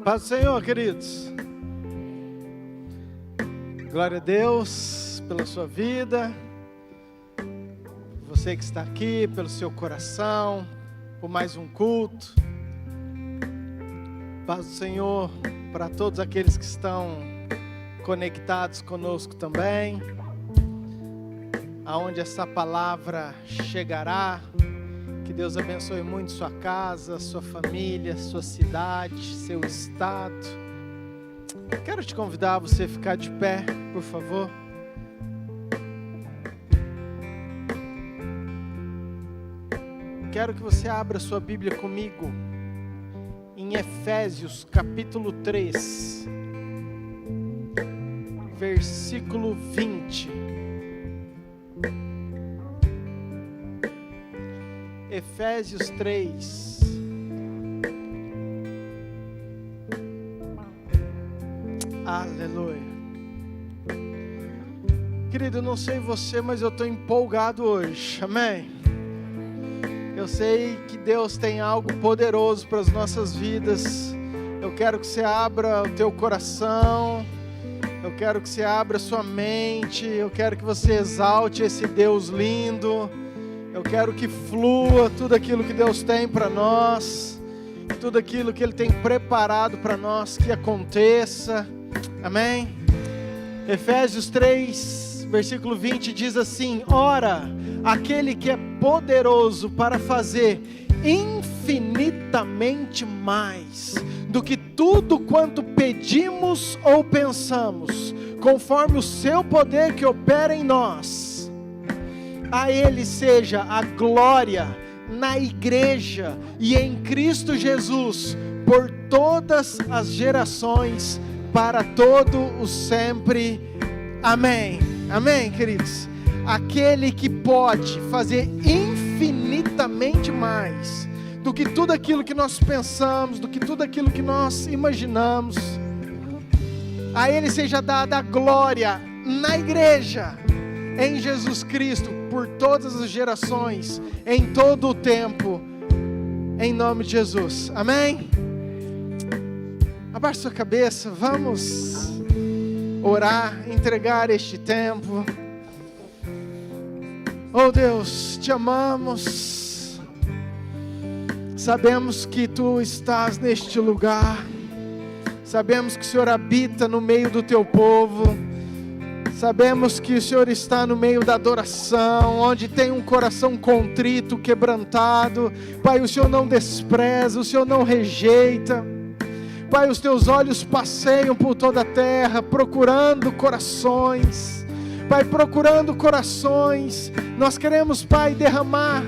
Paz do Senhor, queridos. Glória a Deus pela sua vida, por você que está aqui, pelo seu coração, por mais um culto. Paz do Senhor para todos aqueles que estão conectados conosco também. Aonde essa palavra chegará, que Deus abençoe muito sua casa, sua família, sua cidade, seu estado. Quero te convidar a você ficar de pé, por favor. Quero que você abra sua Bíblia comigo em Efésios capítulo 3, versículo 20. Efésios 3. Aleluia. Querido, eu não sei você, mas eu estou empolgado hoje. Amém? Eu sei que Deus tem algo poderoso para as nossas vidas. Eu quero que você abra o teu coração. Eu quero que você abra a sua mente. Eu quero que você exalte esse Deus lindo. Eu quero que flua tudo aquilo que Deus tem para nós, tudo aquilo que Ele tem preparado para nós, que aconteça. Amém? Efésios 3, versículo 20 diz assim: Ora, aquele que é poderoso para fazer infinitamente mais do que tudo quanto pedimos ou pensamos, conforme o seu poder que opera em nós, a Ele seja a glória na igreja e em Cristo Jesus por todas as gerações, para todo o sempre. Amém. Amém, queridos? Aquele que pode fazer infinitamente mais do que tudo aquilo que nós pensamos, do que tudo aquilo que nós imaginamos. A Ele seja dada a glória na igreja, em Jesus Cristo, por todas as gerações, em todo o tempo, em nome de Jesus. Amém? Abaixe sua cabeça, vamos orar, entregar este tempo. Oh Deus, te amamos, sabemos que Tu estás neste lugar, sabemos que o Senhor habita no meio do Teu povo, sabemos que o Senhor está no meio da adoração, onde tem um coração contrito, quebrantado. Pai, o Senhor não despreza, o Senhor não rejeita. Pai, os Teus olhos passeiam por toda a terra, procurando corações. Pai, procurando corações. Nós queremos, Pai, derramar,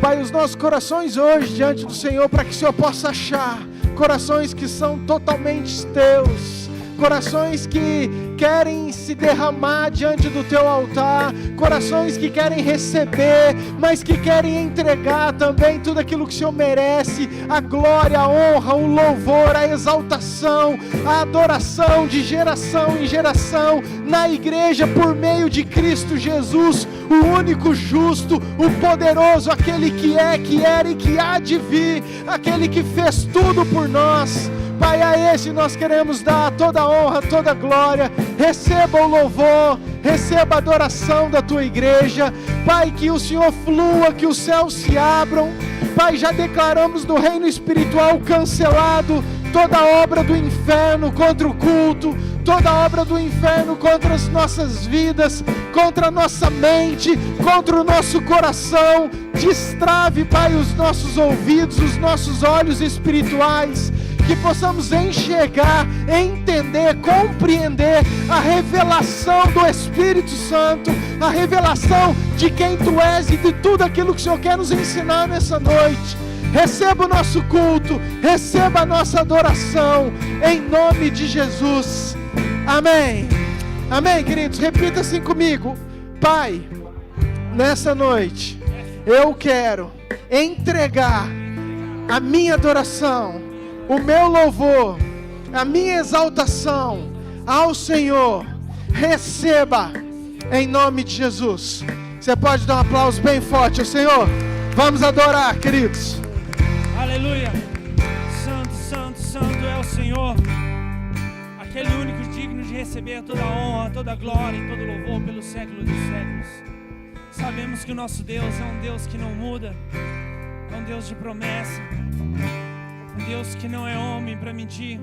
Pai, os nossos corações hoje diante do Senhor, para que o Senhor possa achar corações que são totalmente Teus. Corações que querem se derramar diante do Teu altar, corações que querem receber, mas que querem entregar também tudo aquilo que o Senhor merece, a glória, a honra, o louvor, a exaltação, a adoração de geração em geração, na igreja por meio de Cristo Jesus, o único justo, o poderoso, aquele que é, que era e que há de vir, aquele que fez tudo por nós. Pai, a esse nós queremos dar toda a honra, toda a glória. Receba o louvor, receba a adoração da Tua igreja. Pai, que o Senhor flua, que os céus se abram. Pai, já declaramos no reino espiritual cancelado toda obra do inferno contra o culto, toda obra do inferno contra as nossas vidas, contra a nossa mente, contra o nosso coração. Destrave, Pai, os nossos ouvidos, os nossos olhos espirituais, que possamos enxergar, entender, compreender a revelação do Espírito Santo, a revelação de quem Tu és e de tudo aquilo que o Senhor quer nos ensinar nessa noite. Receba o nosso culto, receba a nossa adoração, em nome de Jesus. Amém. Amém, queridos? Repita assim comigo: Pai, nessa noite eu quero entregar a minha adoração, o meu louvor, a minha exaltação ao Senhor. Receba em nome de Jesus. Você pode dar um aplauso bem forte ao Senhor? Vamos adorar, queridos. Aleluia. Santo, santo, santo é o Senhor, aquele único digno de receber toda a honra, toda a glória e todo o louvor pelos séculos dos séculos. Sabemos que o nosso Deus é um Deus que não muda, é um Deus de promessa, um Deus que não é homem para mentir.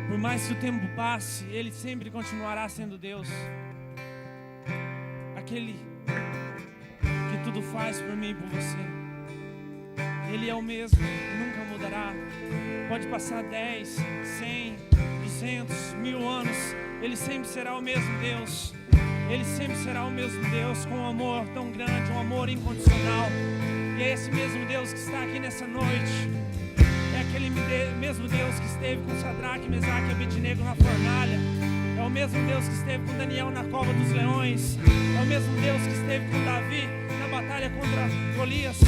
Por mais que o tempo passe, Ele sempre continuará sendo Deus, aquele que tudo faz por mim e por você. Ele é o mesmo, nunca mudará. Pode passar 10, 100, 200, 1000 anos, Ele sempre será o mesmo Deus. Ele sempre será o mesmo Deus, com um amor tão grande, um amor incondicional. E é esse mesmo Deus que está aqui nessa noite. É aquele mesmo Deus que esteve com Sadraque, Mesaque e Abednego na fornalha. É o mesmo Deus que esteve com Daniel na cova dos leões. É o mesmo Deus que esteve com Davi na batalha contra Golias.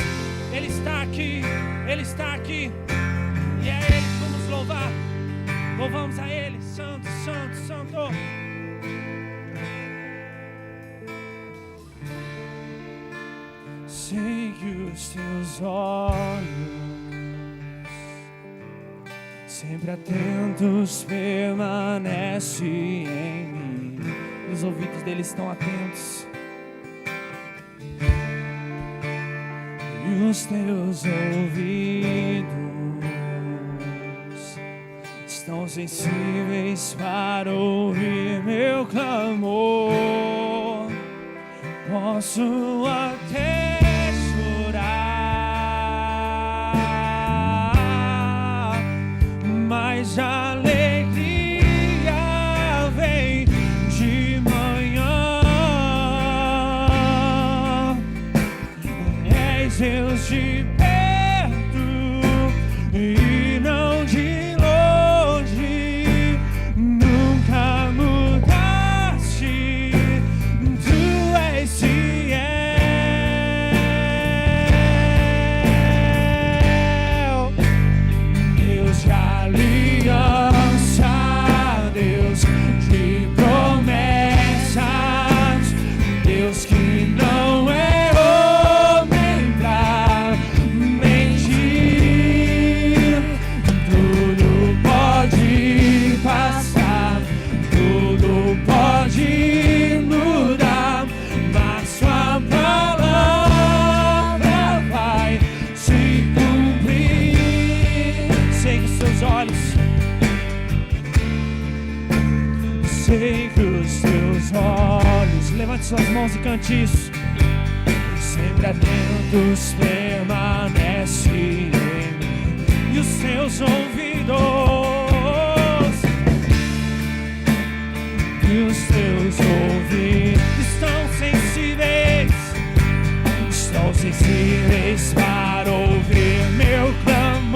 Ele está aqui, Ele está aqui. E é Ele que vamos louvar. Louvamos a Ele, Santo, Santo, Santo. Sei que os teus olhos, sempre atentos, permanecem em mim. E os ouvidos deles estão atentos. E os teus ouvidos estão sensíveis para ouvir meu clamor. Posso até chorar, mas a alegria vem de manhã. És Deus de perto e não de longe, nunca mudaste, tu és fiel. Deus de aliança, Deus de promessas, Deus que não é homem pra mentir. Tudo pode passar, tudo pode mudar, mas sua palavra vai se cumprir. Sei que os seus olhos, sei que os teus olhos, levante suas mãos e cante isso. Sempre atentos, permanece em mim. E os seus ouvidos, e os teus ouvidos estão sensíveis para ouvir meu clamor.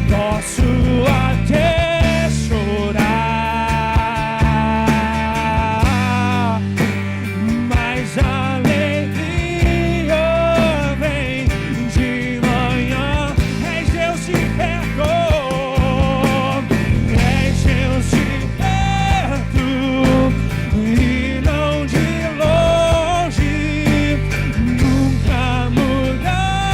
Posso até chorar, mas a alegria vem de manhã. És Deus de perto, és Deus de perto e não de longe, nunca mudaste.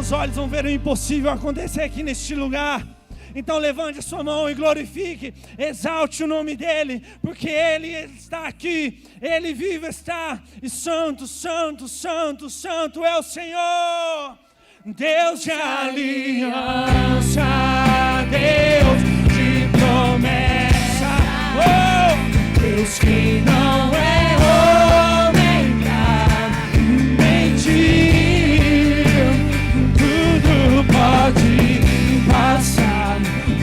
seus olhos vão ver o impossível acontecer aqui neste lugar. Então levante a sua mão e glorifique, exalte o nome dEle, porque Ele está aqui, Ele vivo está, e santo, santo, santo, santo é o Senhor. Deus de aliança, Deus de promessa, oh, Deus que não é homem pra mentir, tudo pode passar,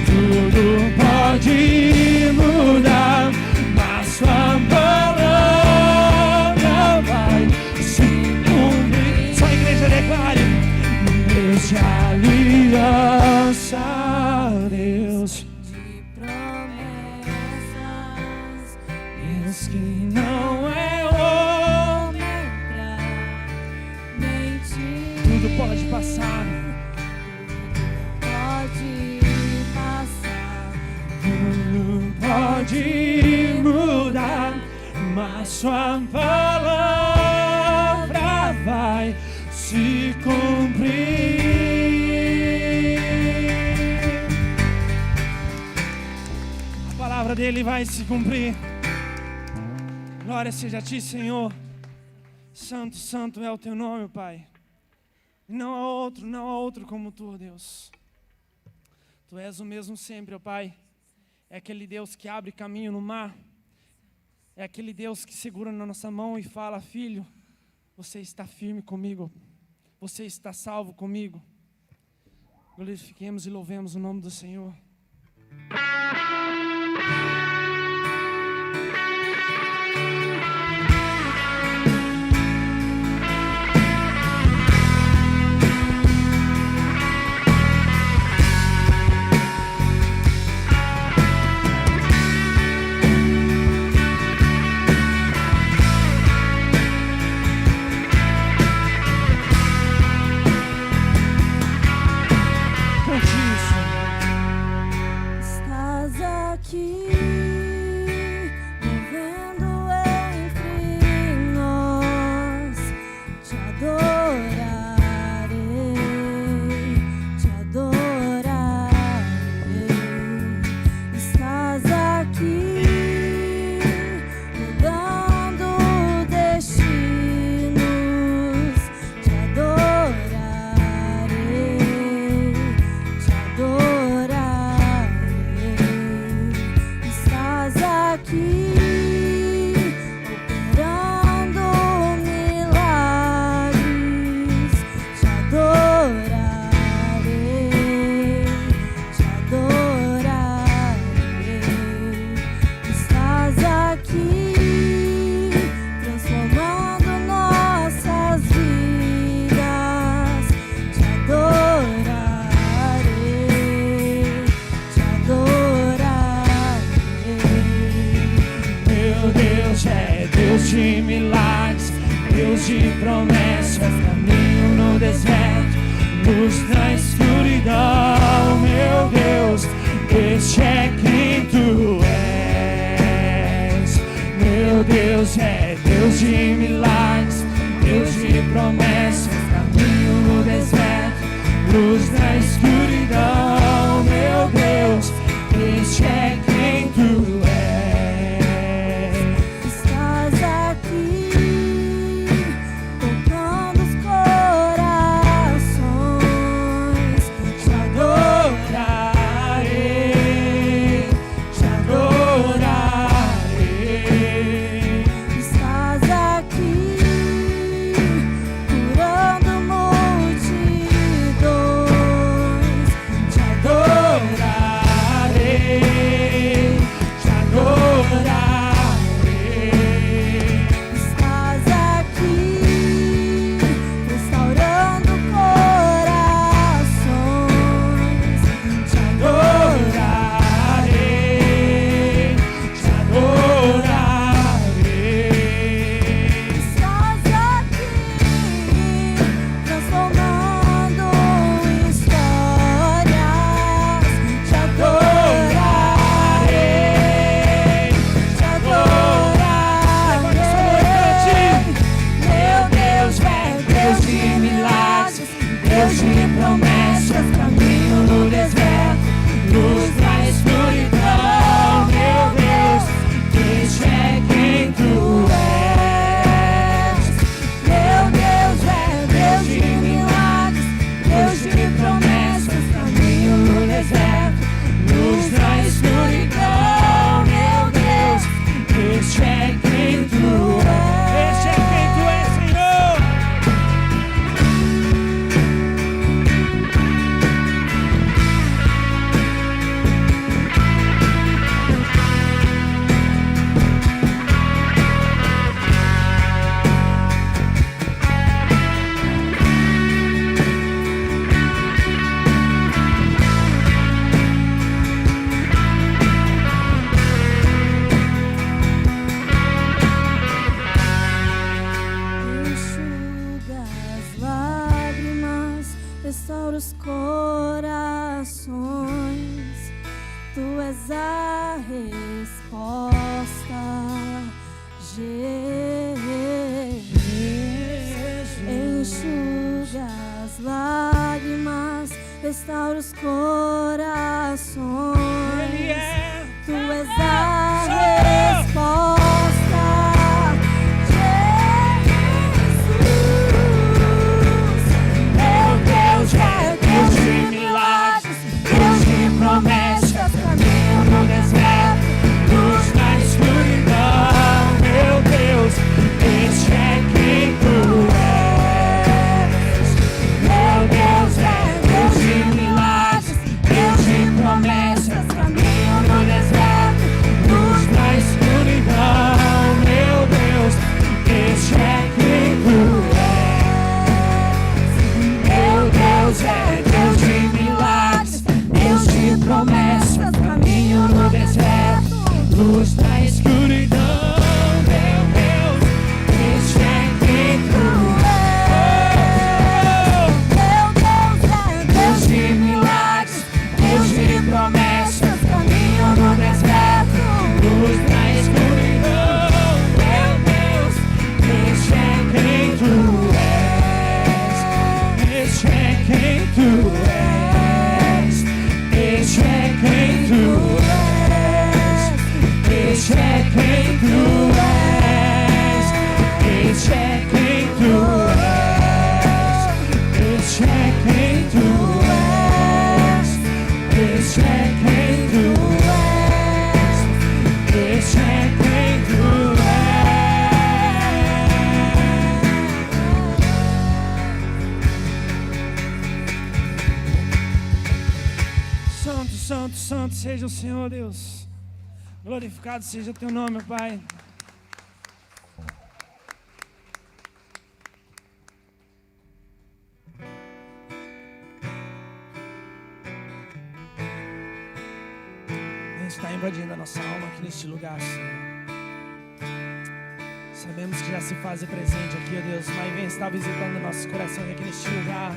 tudo pode mudar, mas sua palavra vai se cumprir. Só a igreja declare: Deus de aliança, Deus de promessas, Deus que não é homem, pra mentir, tudo pode passar, pode passar, tudo pode mudar, mas sua palavra vai se cumprir. A palavra dele vai se cumprir. Glória seja a ti, Senhor. Santo, santo é o teu nome, Pai. Não há outro, não há outro como tu, Deus. Tu és o mesmo sempre, ó Pai. É aquele Deus que abre caminho no mar. É aquele Deus que segura na nossa mão e fala: filho, você está firme comigo. Você está salvo comigo. Glorifiquemos e louvemos o nome do Senhor. estás aqui, movendo entre nós, te adorarei, te adorarei. Estás aqui, mudando destinos, te adorarei, te adorarei. Estás aqui, operando milagres, te adorarei, te adorarei. Estás aqui, transformando nossas vidas, te adorarei, te adorarei. Meu Deus é Deus de milagres, Deus de promessas, caminho no deserto, luz na escuridão. Meu Deus, este é quem tu és. Meu Deus é Deus de milagres, Deus de promessas, caminho no deserto, luz na escuridão. Meu Deus, este é quem tu és. Estás aqui, tocando os corações, te adorarei, te adorarei. Estás aqui, curando multidões, te adorarei, promessas, caminho no deserto, luz na escuridão. Meu Deus, este é quem tu és. Meu Deus é Deus de milagres, Deus de promessas, caminho no deserto, luz na escuridão. Meu Deus, este é quem tu és. Este é quem tu és, Senhor. Enxuga as lágrimas, restaura os corações. Tu és a resposta, Jesus. Enxuga as lágrimas, restaura os corações. Ele é. Tu és a resposta, Jesus. Meu Deus é Deus de milagres, Deus de promessas, caminho no deserto, luz na escuridão. Meu Deus, este é quem tu és. Meu Deus é Deus de milagres, Deus de promessas, caminho no deserto, luz na escuridão. Meu Deus, este é quem tu és. Meu Deus é Deus de milagres, Deus de promessas, caminho no deserto, luz na escuridão. Meu Deus, este é quem tu és. Meu Deus é Deus de milagres, Deus de promessas, caminho no deserto, luz na escuridão. Meu Deus, este é quem tu és. Este é quem tu és. Este é quem tu és. Este é quem tu és. Este é quem tu és. Este é quem tu és. Este é quem tu és. Este é quem tu és. Santo, santo, santo seja o Senhor Deus. Glorificado seja o teu nome, Pai. Deus está invadindo a nossa alma aqui neste lugar, Senhor. Sabemos que já se faz presente aqui, ó Deus, mas vem estar visitando nossos corações aqui neste lugar.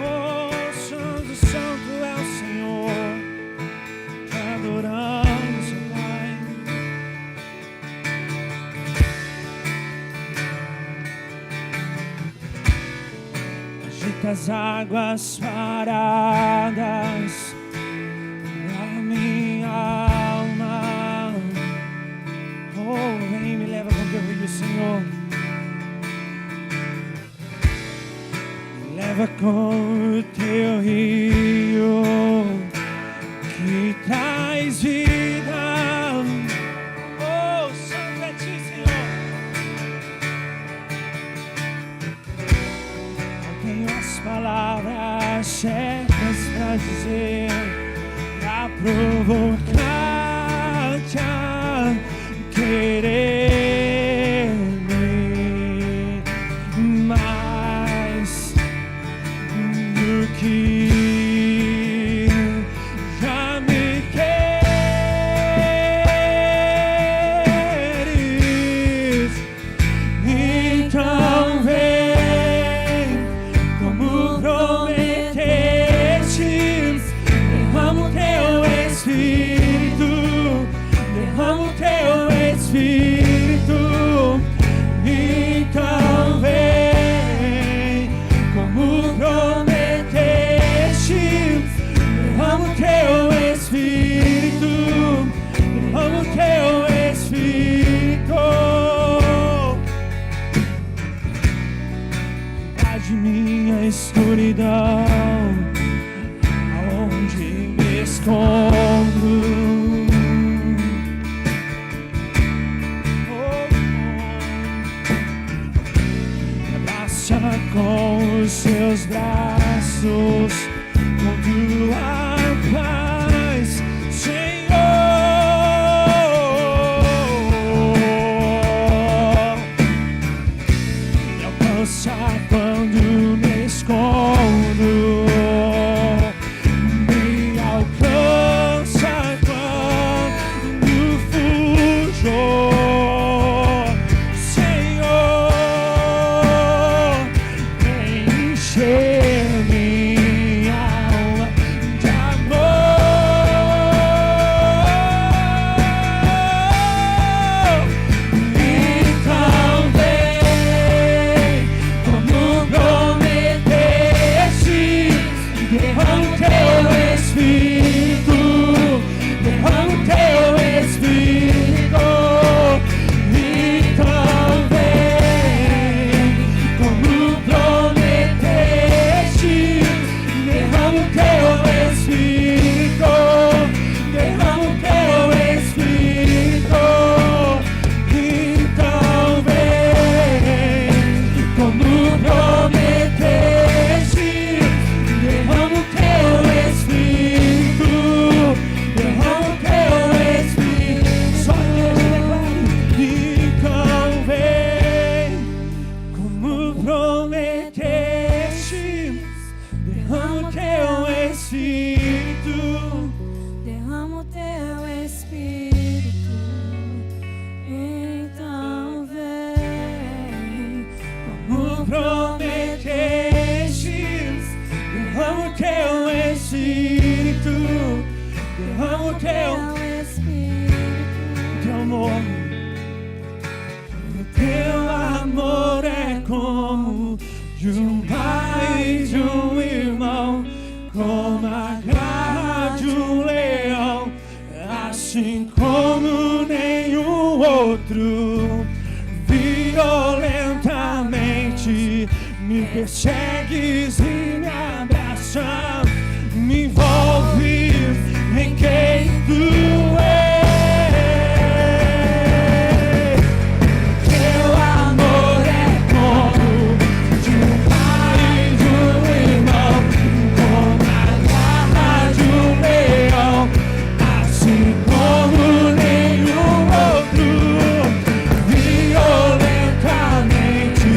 Oh, santo, santo é o Senhor, te adoramos, ó Pai. Agita as águas paradas da minha alma. Oh, vem, me leva com teu rio, Senhor. Me leva com o teu rio que traz vida. Oh, santo é ti, Senhor. Eu tenho as palavras certas pra dizer, pra provocar-te a querer-me mais do que já me queres. Então vem, como prometeste, derrama o teu Espírito, derrama o teu Espírito. Então vem, de minha escuridão, aonde me escondo. Me abraça com os seus braços, com tua paz, Senhor. Me alcança quando me escondo, me alcança quando fujo, Senhor. Vem encher minha alma de amor. Então vem, como prometeste, derrama o teu Espírito, derrama o teu Espírito. Então vem, como prometeste, derrama o teu Espírito, derrama o teu Espírito. Então vem, como prometeste, derrama o teu Espírito, derrama o teu Espírito. Só declare. Então vem, como prometeste, derrama o teu Espírito. Derrama o teu Espírito. Então vem, Como prometeste, derrama o teu Espírito, derrama o teu Espírito. amor. O teu amor é como de um pai e de um irmão, como a garra de um leão, assim como nenhum outro. Violentamente me persegues e me abraças, me envolve em quem tu és. Teu amor é como de um pai e de um irmão, como a garra de um leão, assim como nenhum outro. Violentamente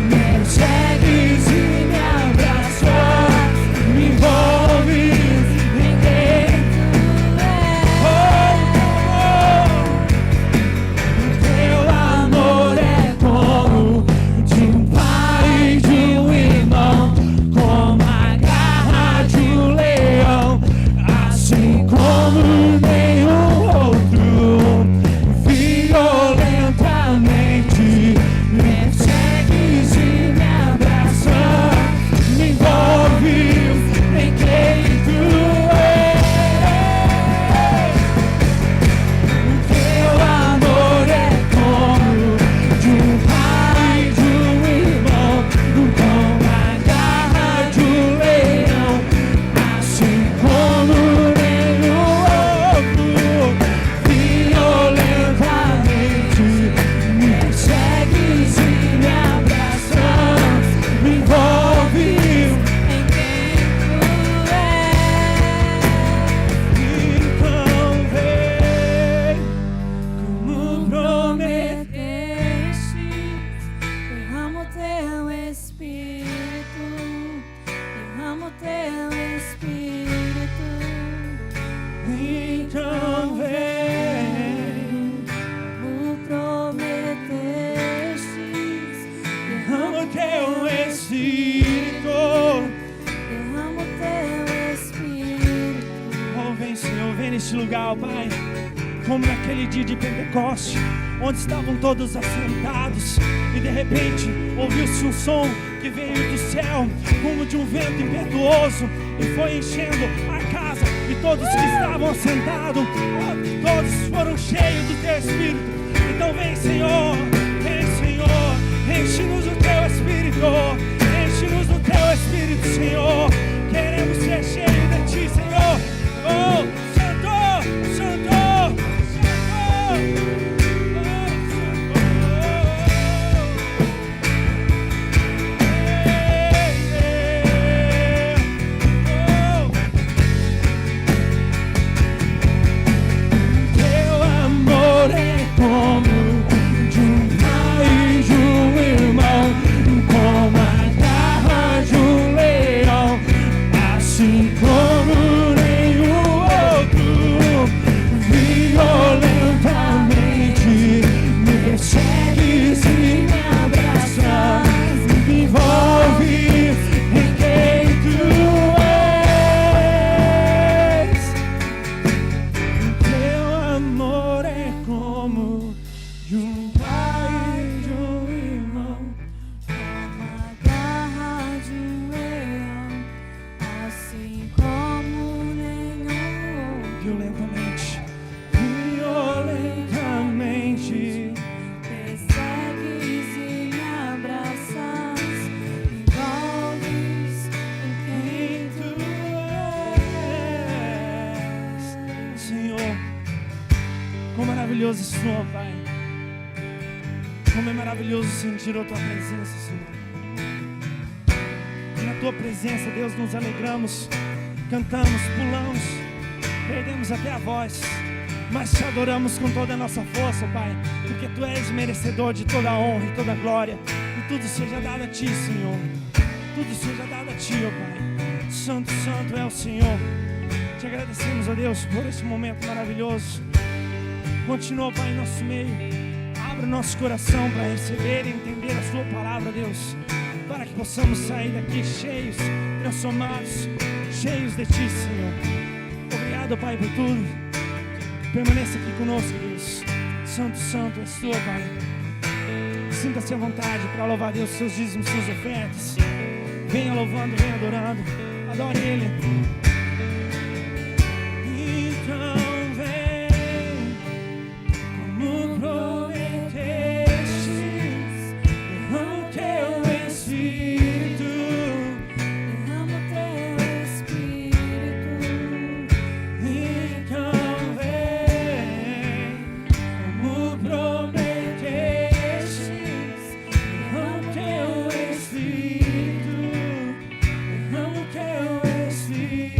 me persegues e me abraças, me envolves em quem tu és. Teu amor é como de um pai e de um irmão, como a garra de um leão, assim como nenhum outro. Violentamente me persegues e me abraças, me envolves em quem tu és. Teu amor é como de um pai e de um irmão, como a garra de um leão, assim como nenhum outro. Violentamente me persegues e me abraças, me envolves Em quem tu és. Então vem, como prometeste. Derrama o teu Espírito. Derrama o teu Espírito. Então vem, Como prometeste. derrama o teu Espírito. Derrama o teu Espírito. Oh, vem, Senhor, vem neste lugar, ó Pai, como naquele dia de Pentecoste, onde estavam todos assentados e de repente ouviu-se um som que veio do céu, como de um vento impetuoso, e foi enchendo a casa, e todos que estavam assentados, todos foram cheios do teu Espírito. Então vem, Senhor, enche-nos o teu Espírito, enche maravilhoso soa, Pai. Como é maravilhoso sentir a Tua presença, Senhor. E na Tua presença, Deus, nos alegramos, cantamos, pulamos, perdemos até a voz, mas Te adoramos com toda a nossa força, Pai, porque Tu és merecedor de toda a honra e toda a glória. E tudo seja dado a Ti, Senhor. Tudo seja dado a Ti, ó Pai. Santo, santo é o Senhor. Te agradecemos, ó Deus, por esse momento maravilhoso. Continua, Pai, em nosso meio. Abra o nosso coração para receber e entender a Sua palavra, Deus, para que possamos sair daqui cheios, transformados, cheios de Ti, Senhor. Obrigado, Pai, por tudo. Permaneça aqui conosco, Deus. Santo, santo és Tu, Pai. Sinta-se à vontade para louvar Deus, seus dízimos, suas ofertas. Venha louvando, venha adorando. Adore Ele. Então vem, como prometestes, derrama o Teu Espírito. Derrama o Teu Espírito. Então vem, como prometestes, derrama o Teu Espírito. Derrama o Teu Espírito.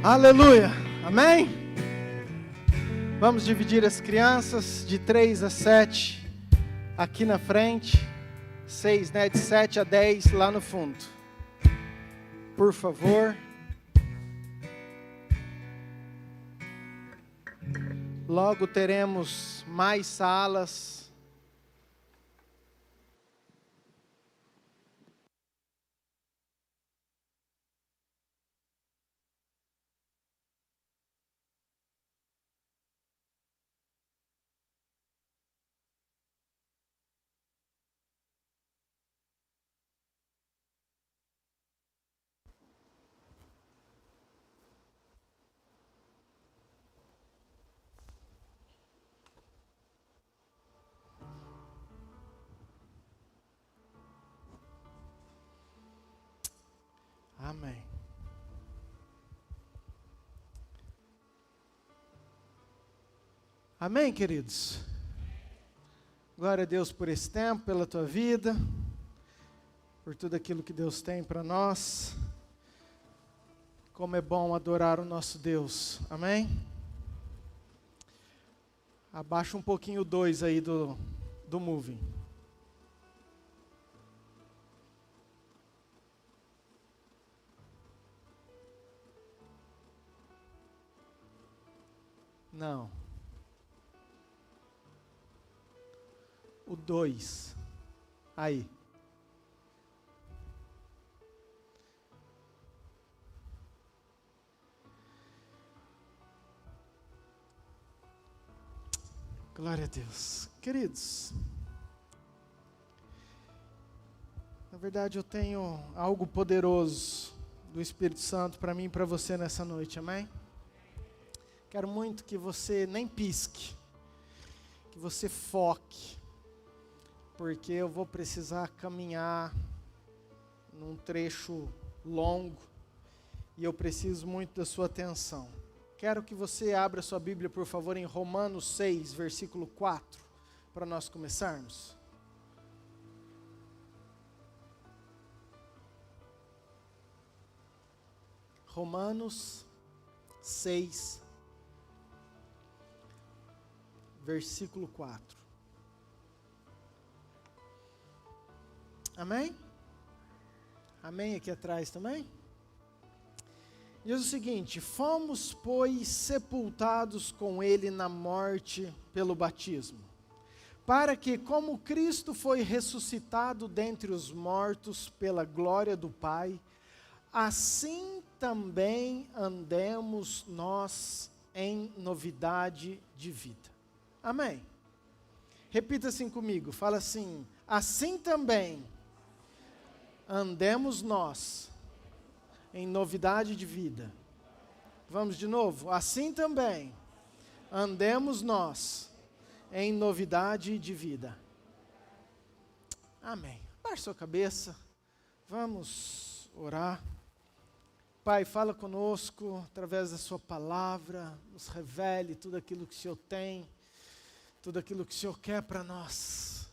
Aleluia, amém? Vamos dividir as crianças de 3 a 7 aqui na frente, 6, né, de 7 a 10 lá no fundo, por favor. Logo teremos mais salas. Amém. Amém, queridos? Glória a Deus por esse tempo, pela tua vida, por tudo aquilo que Deus tem para nós. Como é bom adorar o nosso Deus. Amém? Abaixa um pouquinho o 2 aí do moving. Não. O 2. Aí. Glória a Deus. Queridos, na verdade eu tenho algo poderoso do Espírito Santo para mim e para você nessa noite, amém? Quero muito que você nem pisque, que você foque, porque eu vou precisar caminhar num trecho longo e eu preciso muito da sua atenção. Quero que você abra sua Bíblia, por favor, em Romanos 6, versículo 4, para nós começarmos. Romanos 6, versículo 4. Amém? Amém aqui atrás também? Diz o seguinte: fomos, pois, sepultados com ele na morte pelo batismo, para que, como Cristo foi ressuscitado dentre os mortos pela glória do Pai, assim também andemos nós em novidade de vida. Amém? Repita assim comigo, fala assim: assim também andemos nós em novidade de vida. Vamos de novo? Assim também andemos nós em novidade de vida. Amém. Baixe sua cabeça, vamos orar. Pai, fala conosco através da sua palavra, nos revele tudo aquilo que o Senhor tem, tudo aquilo que o Senhor quer para nós.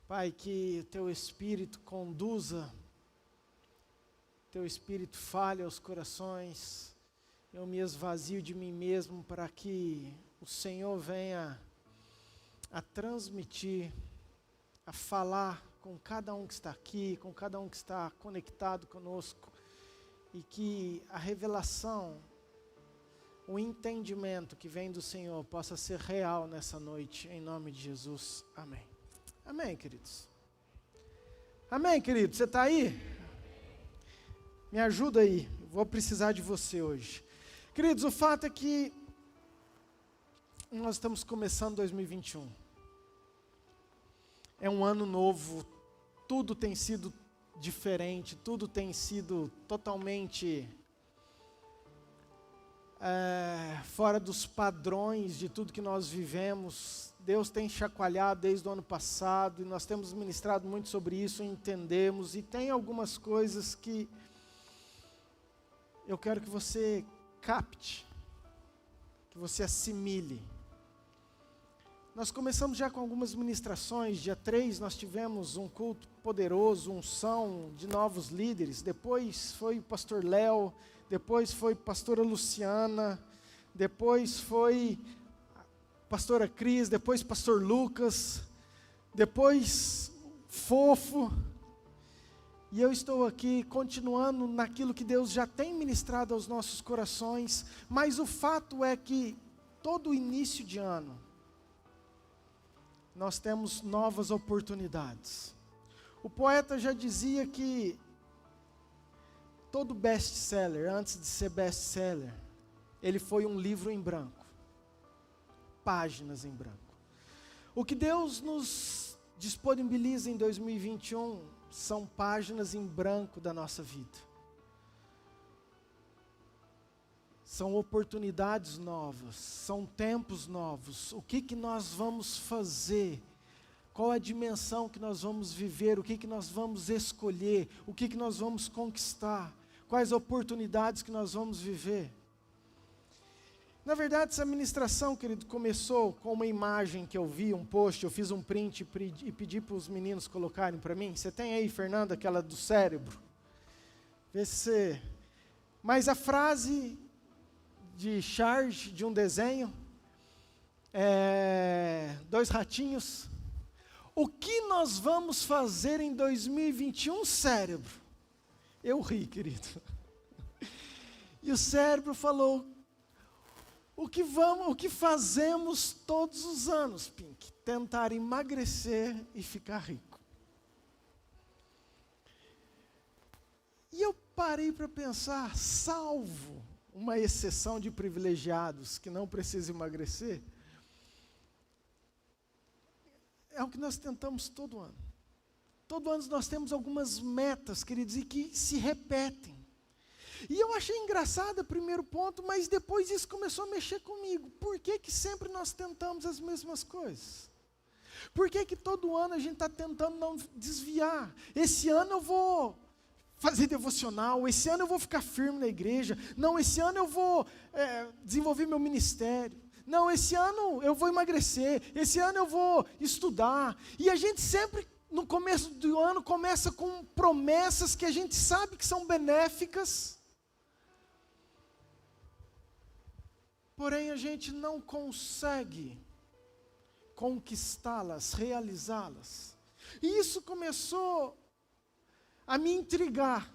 Pai, que o Teu Espírito conduza, Teu Espírito fale aos corações, eu me esvazio de mim mesmo para que o Senhor venha a transmitir, a falar com cada um que está aqui, com cada um que está conectado conosco, e que a revelação, o entendimento que vem do Senhor possa ser real nessa noite, em nome de Jesus. Amém. Amém, queridos. Amém, querido. Você está aí? Me ajuda aí. Eu vou precisar de você hoje. Queridos, o fato é que nós estamos começando 2021. É um ano novo. Tudo tem sido diferente. Tudo tem sido totalmente fora dos padrões de tudo que nós vivemos. Deus tem chacoalhado desde o ano passado e nós temos ministrado muito sobre isso, entendemos, e tem algumas coisas que eu quero que você capte, que você assimile. Nós começamos já com algumas ministrações. Dia 3 nós tivemos um culto poderoso, unção de novos líderes. Depois foi o pastor Léo, depois foi a pastora Luciana, depois foi a pastora Cris, depois pastor Lucas, depois Fofo. E eu estou aqui continuando naquilo que Deus já tem ministrado aos nossos corações, mas o fato é que todo início de ano nós temos novas oportunidades. O poeta já dizia que todo best-seller, antes de ser best-seller, ele foi um livro em branco, páginas em branco. O que Deus nos disponibiliza em 2021 são páginas em branco da nossa vida. São oportunidades novas, são tempos novos. O que nós vamos fazer? Qual a dimensão que nós vamos viver? O que nós vamos escolher? O que nós vamos conquistar? Quais oportunidades que nós vamos viver? Na verdade, essa ministração, querido, começou com uma imagem que eu vi, um post, eu fiz um print e pedi para os meninos colocarem para mim. Você tem aí, Fernando, aquela do cérebro? Vê se você... Mas a frase de charge de um desenho, dois ratinhos. O que nós vamos fazer em 2021, cérebro? Eu ri, querido. E o cérebro falou: o que fazemos todos os anos, Pink? Tentar emagrecer e ficar rico. E eu parei para pensar, salvo uma exceção de privilegiados que não precisam emagrecer, é o que nós tentamos todo ano. Todo ano nós temos algumas metas, queridos, e que se repetem. E eu achei engraçado o primeiro ponto, mas depois isso começou a mexer comigo. Por que sempre nós tentamos as mesmas coisas? Por que todo ano a gente está tentando não desviar? Esse ano eu vou fazer devocional, esse ano eu vou ficar firme na igreja, não, esse ano eu vou desenvolver meu ministério, não, esse ano eu vou emagrecer, esse ano eu vou estudar. E a gente sempre, no começo do ano, começa com promessas que a gente sabe que são benéficas, porém a gente não consegue conquistá-las, realizá-las. E isso começou a me intrigar,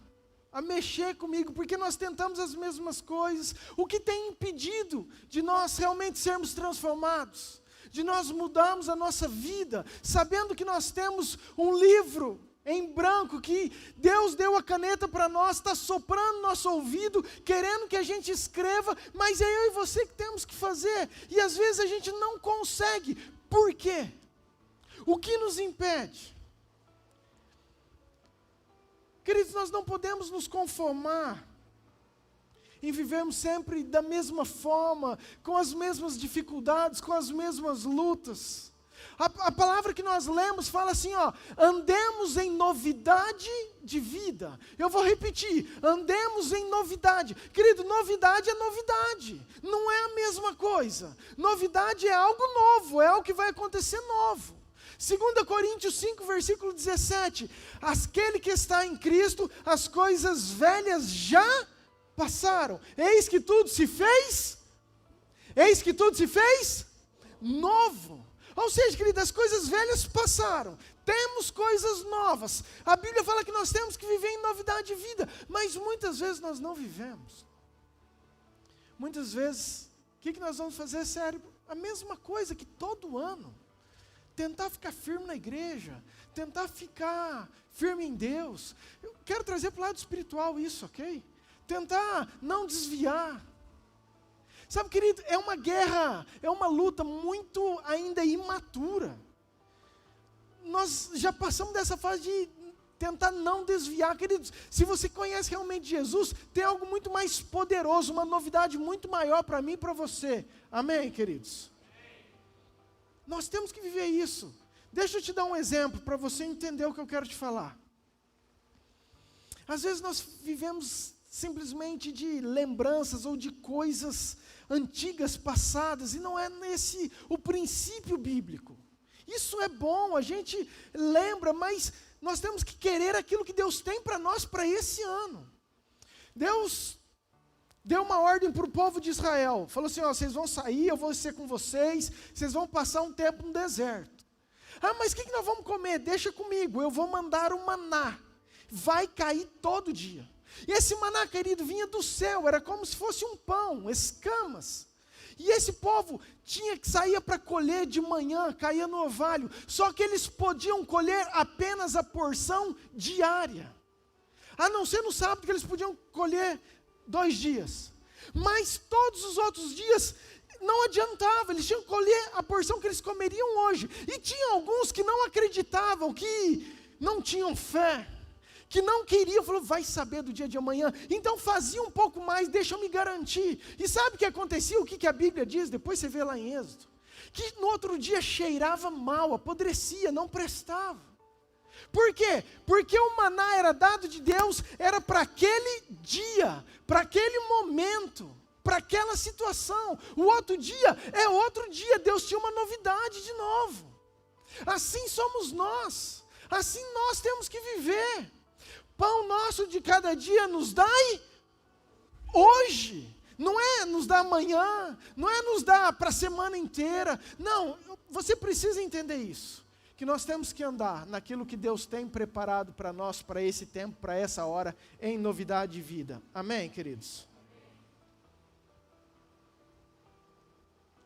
a mexer comigo, porque nós tentamos as mesmas coisas. O que tem impedido de nós realmente sermos transformados, de nós mudarmos a nossa vida, sabendo que nós temos um livro em branco, que Deus deu a caneta para nós, está soprando no nosso ouvido, querendo que a gente escreva, mas é eu e você que temos que fazer, e às vezes a gente não consegue. Por quê? O que nos impede? Queridos, nós não podemos nos conformar em vivermos sempre da mesma forma, com as mesmas dificuldades, com as mesmas lutas. A palavra que nós lemos fala assim, ó, andemos em novidade de vida. Eu vou repetir, andemos em novidade. Querido, novidade é novidade, não é a mesma coisa. Novidade é algo novo, é algo que vai acontecer novo. 2 Coríntios 5, versículo 17, aquele que está em Cristo, as coisas velhas já passaram, eis que tudo se fez novo. Ou seja, querido, as coisas velhas passaram, temos coisas novas. A Bíblia fala que nós temos que viver em novidade de vida, mas muitas vezes nós não vivemos. Muitas vezes, o que nós vamos fazer, cérebro? A mesma coisa que todo ano. Tentar ficar firme na igreja, tentar ficar firme em Deus. Eu quero trazer para o lado espiritual isso, ok? Tentar não desviar. Sabe, querido, é uma guerra, é uma luta muito ainda imatura. Nós já passamos dessa fase de tentar não desviar. Queridos, se você conhece realmente Jesus, tem algo muito mais poderoso, uma novidade muito maior para mim e para você. Amém, queridos? Nós temos que viver isso. Deixa eu te dar um exemplo para você entender o que eu quero te falar. Às vezes nós vivemos simplesmente de lembranças ou de coisas antigas, passadas, e não é nesse o princípio bíblico. Isso é bom, a gente lembra, mas nós temos que querer aquilo que Deus tem para nós para esse ano. Deus deu uma ordem para o povo de Israel, falou assim, ó, vocês vão sair, eu vou ser com vocês, vocês vão passar um tempo no deserto. Ah, mas o que nós vamos comer? Deixa comigo, eu vou mandar o maná, vai cair todo dia. E esse maná, querido, vinha do céu, era como se fosse um pão, escamas. E esse povo tinha que sair para colher de manhã, caía no orvalho, só que eles podiam colher apenas a porção diária. A não ser no sábado que eles podiam colher 2 dias. Mas todos os outros dias não adiantava, eles tinham que colher a porção que eles comeriam hoje. E tinha alguns que não acreditavam, que não tinham fé, que não queriam, falou, vai saber do dia de amanhã, então fazia um pouco mais, deixa eu me garantir. E sabe o que acontecia? O que a Bíblia diz? Depois você vê lá em Êxodo, que no outro dia cheirava mal, apodrecia, não prestava. Por quê? Porque o maná era dado de Deus, era para aquele dia, para aquele momento, para aquela situação. O outro dia é outro dia, Deus tinha uma novidade de novo. Assim somos nós, assim nós temos que viver. Pão nosso de cada dia nos dai hoje, não é nos dar amanhã, não é nos dar para a semana inteira, não, você precisa entender isso, que nós temos que andar naquilo que Deus tem preparado para nós, para esse tempo, para essa hora, em novidade de vida, amém, queridos?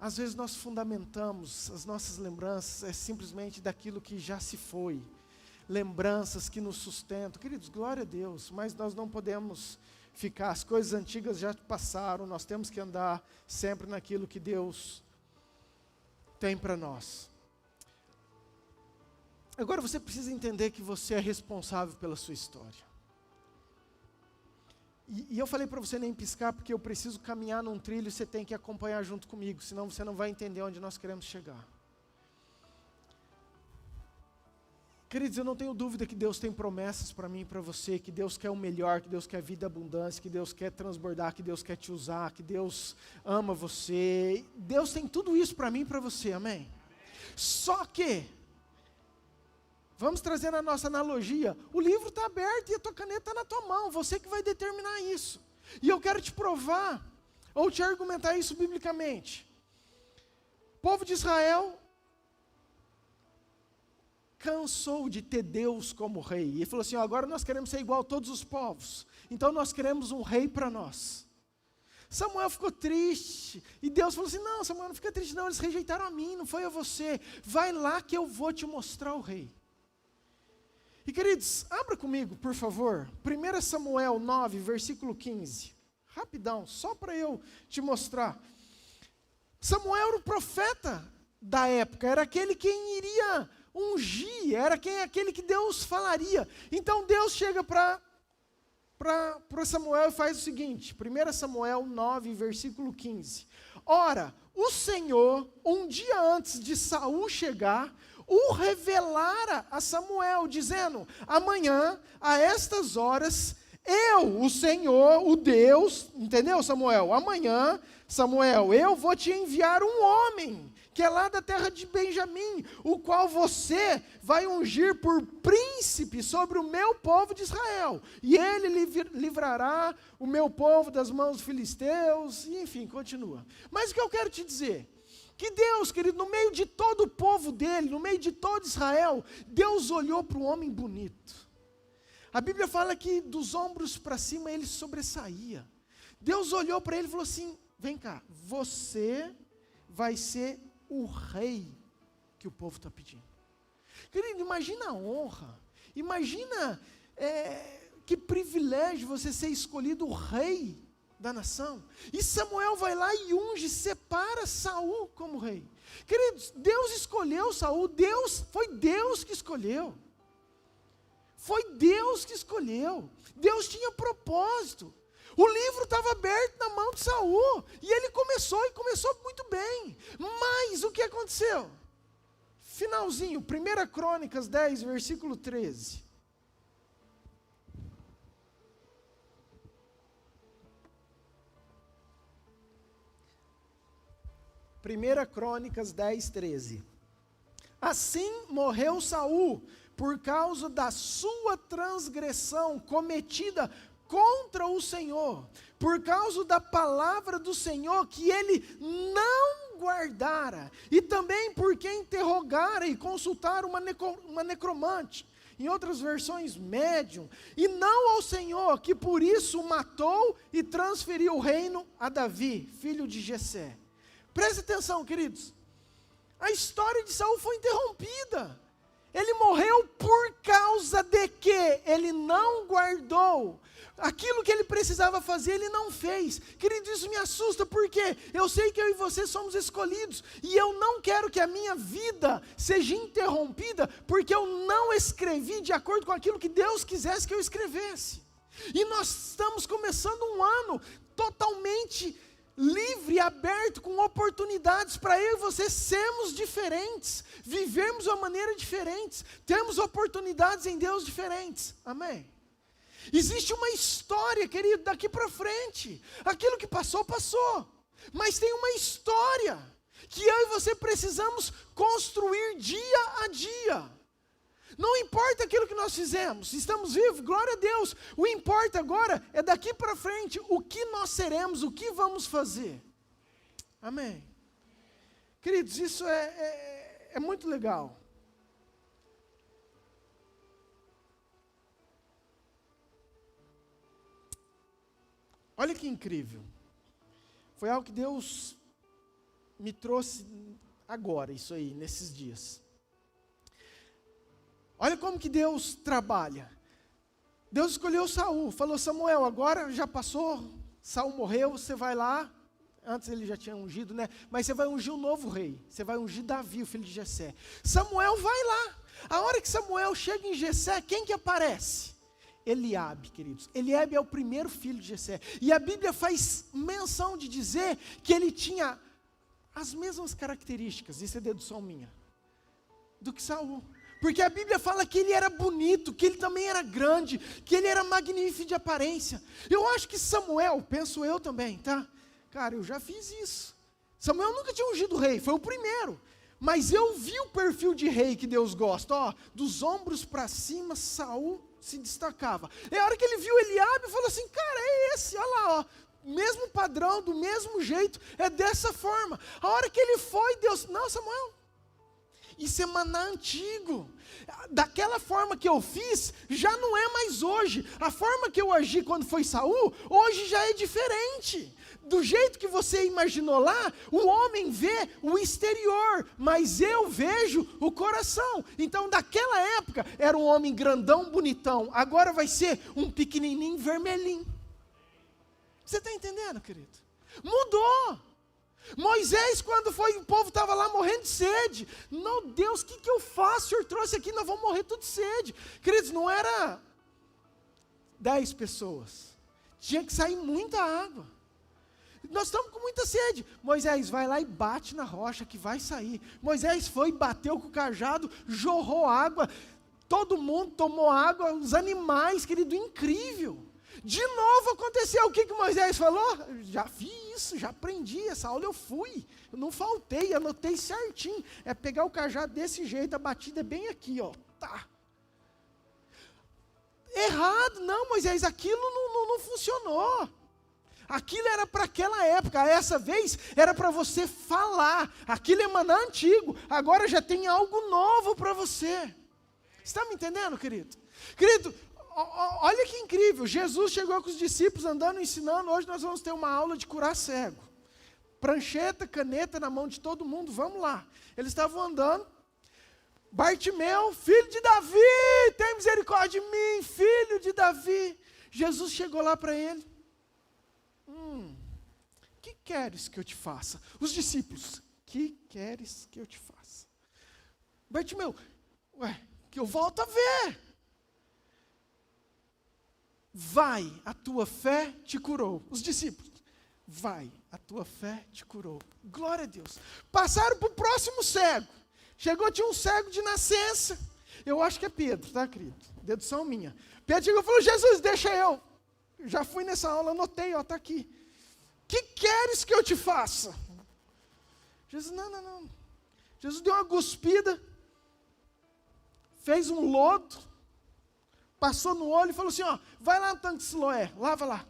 Às vezes nós fundamentamos as nossas lembranças, simplesmente daquilo que já se foi, lembranças que nos sustentam, queridos, glória a Deus, mas nós não podemos ficar, as coisas antigas já passaram, nós temos que andar sempre naquilo que Deus tem para nós. Agora você precisa entender que você é responsável pela sua história. E eu falei para você nem piscar, porque eu preciso caminhar num trilho e você tem que acompanhar junto comigo, senão você não vai entender onde nós queremos chegar. Queridos, eu não tenho dúvida que Deus tem promessas para mim e para você, que Deus quer o melhor, que Deus quer vida abundância, que Deus quer transbordar, que Deus quer te usar, que Deus ama você. Deus tem tudo isso para mim e para você, amém? Só que, vamos trazer na nossa analogia, o livro está aberto e a tua caneta está na tua mão, você que vai determinar isso. E eu quero te provar, ou te argumentar isso biblicamente. O povo de Israel cansou de ter Deus como rei, e falou assim, agora nós queremos ser igual a todos os povos, então nós queremos um rei para nós. Samuel ficou triste, e Deus falou assim, não, Samuel, não fica triste não, eles rejeitaram a mim, não foi a você, vai lá que eu vou te mostrar o rei. E queridos, abra comigo, por favor, 1 Samuel 9, versículo 15, rapidão, só para eu te mostrar. Samuel era o profeta da época, era aquele quem iria ungir, era aquele que Deus falaria. Então Deus chega para Samuel e faz o seguinte, 1 Samuel 9, versículo 15. Ora, o Senhor, um dia antes de Saul chegar, o revelara a Samuel, dizendo, amanhã, a estas horas, eu, o Senhor, o Deus, entendeu, Samuel? Amanhã, Samuel, eu vou te enviar um homem, que é lá da terra de Benjamim, o qual você vai ungir por príncipe sobre o meu povo de Israel. E ele livrará o meu povo das mãos dos filisteus, e enfim, continua. Mas o que eu quero te dizer, que Deus, querido, no meio de todo o povo dele, no meio de todo Israel, Deus olhou para o homem bonito. A Bíblia fala que dos ombros para cima ele sobressaía. Deus olhou para ele e falou assim, vem cá, você vai ser o rei que o povo está pedindo. Querido, imagina a honra, imagina que privilégio você ser escolhido o rei da nação. E Samuel vai lá e unge, separa Saul como rei. Queridos, Deus escolheu Saul, foi Deus que escolheu. Foi Deus que escolheu. Deus tinha propósito. O livro estava aberto na mão de Saul, e ele começou muito bem. Mas o que aconteceu? Finalzinho, 1 Crônicas 10, versículo 13. Primeira Crônicas 10, 13. Assim morreu Saul, por causa da sua transgressão cometida contra o Senhor, por causa da palavra do Senhor que ele não guardara, e também porque interrogara e consultara uma necromante, em outras versões médium, e não ao Senhor, que por isso o matou e transferiu o reino a Davi, filho de Jessé. Preste atenção, queridos, a história de Saul foi interrompida. Ele morreu por causa de que ele não guardou aquilo que ele precisava fazer, ele não fez. Querido, isso me assusta, porque eu sei que eu e você somos escolhidos, e eu não quero que a minha vida seja interrompida, porque eu não escrevi de acordo com aquilo que Deus quisesse que eu escrevesse. E nós estamos começando um ano totalmente livre e aberto, com oportunidades para eu e você sermos diferentes, vivermos de uma maneira diferente, termos oportunidades em Deus diferentes, amém? Existe uma história, querido, daqui para frente, aquilo que passou, passou, mas tem uma história, que eu e você precisamos construir dia a dia. Não importa aquilo que nós fizemos, estamos vivos, glória a Deus. O importa agora é daqui para frente, o que nós seremos, o que vamos fazer. Amém. Queridos, isso é muito legal. Olha que incrível. Foi algo que Deus me trouxe agora, isso aí, nesses dias. Olha como que Deus trabalha. Deus escolheu Saul, falou, Samuel, agora já passou, Saul morreu, você vai lá, antes ele já tinha ungido, né? Mas você vai ungir um novo rei, você vai ungir Davi, o filho de Jessé. Samuel vai lá. A hora que Samuel chega em Jessé, quem que aparece? Eliabe, queridos. Eliabe é o primeiro filho de Jessé. E a Bíblia faz menção de dizer que ele tinha as mesmas características, isso é dedução minha, do que Saul. Porque a Bíblia fala que ele era bonito, que ele também era grande, que ele era magnífico de aparência. Eu acho que Samuel, penso eu também, tá? Cara, eu já fiz isso. Samuel nunca tinha ungido rei, foi o primeiro. Mas eu vi o perfil de rei que Deus gosta, ó, dos ombros para cima, Saul se destacava. E a hora que ele viu Eliabe, falou assim, cara, é esse, olha lá, ó. Mesmo padrão, do mesmo jeito, é dessa forma. A hora que ele foi, Deus, não, Samuel. Isso é maná antigo. Daquela forma que eu fiz, já não é mais hoje. A forma que eu agi quando foi Saul, hoje já é diferente. Do jeito que você imaginou lá, o homem vê o exterior, mas eu vejo o coração. Então, daquela época, era um homem grandão, bonitão. Agora vai ser um pequenininho, vermelhinho. Você está entendendo, querido? Mudou. Moisés, quando o povo estava lá morrendo de sede. Não, Deus, o que eu faço? O Senhor trouxe aqui, nós vamos morrer tudo de sede. Queridos, não era 10 pessoas. Tinha que sair muita água. Nós estamos com muita sede. Moisés, vai lá e bate na rocha que vai sair. Moisés foi, bateu com o cajado, jorrou água. Todo mundo tomou água, os animais, querido, incrível. De novo aconteceu. O que Moisés falou? Já vi isso, já aprendi, essa aula eu fui. Eu não faltei, anotei certinho. É pegar o cajado desse jeito, a batida é bem aqui, ó. Tá. Errado, não, Moisés, aquilo não funcionou. Aquilo era para aquela época, essa vez era para você falar. Aquilo é maná antigo, agora já tem algo novo para você. Está me entendendo, querido? Querido, olha que incrível, Jesus chegou com os discípulos andando, ensinando. Hoje nós vamos ter uma aula de curar cego. Prancheta, caneta na mão de todo mundo, vamos lá. Eles estavam andando. Bartimeu, filho de Davi, tem misericórdia de mim, filho de Davi. Jesus chegou lá para ele. Que queres que eu te faça? Os discípulos, que queres que eu te faça? Bartimeu, que eu volto a ver. Vai, a tua fé te curou. Os discípulos, vai, a tua fé te curou. Glória a Deus. Passaram para o próximo cego. Chegou, tinha um cego de nascença. Eu acho que é Pedro, tá, querido? Dedução minha. Pedro chegou e falou, Jesus, deixa eu. Já fui nessa aula, anotei, ó, tá aqui. Que queres que eu te faça? Jesus, não. Jesus deu uma cuspida, fez um lodo, passou no olho e falou assim, ó, vai lá no tanque de Siloé, lava lá.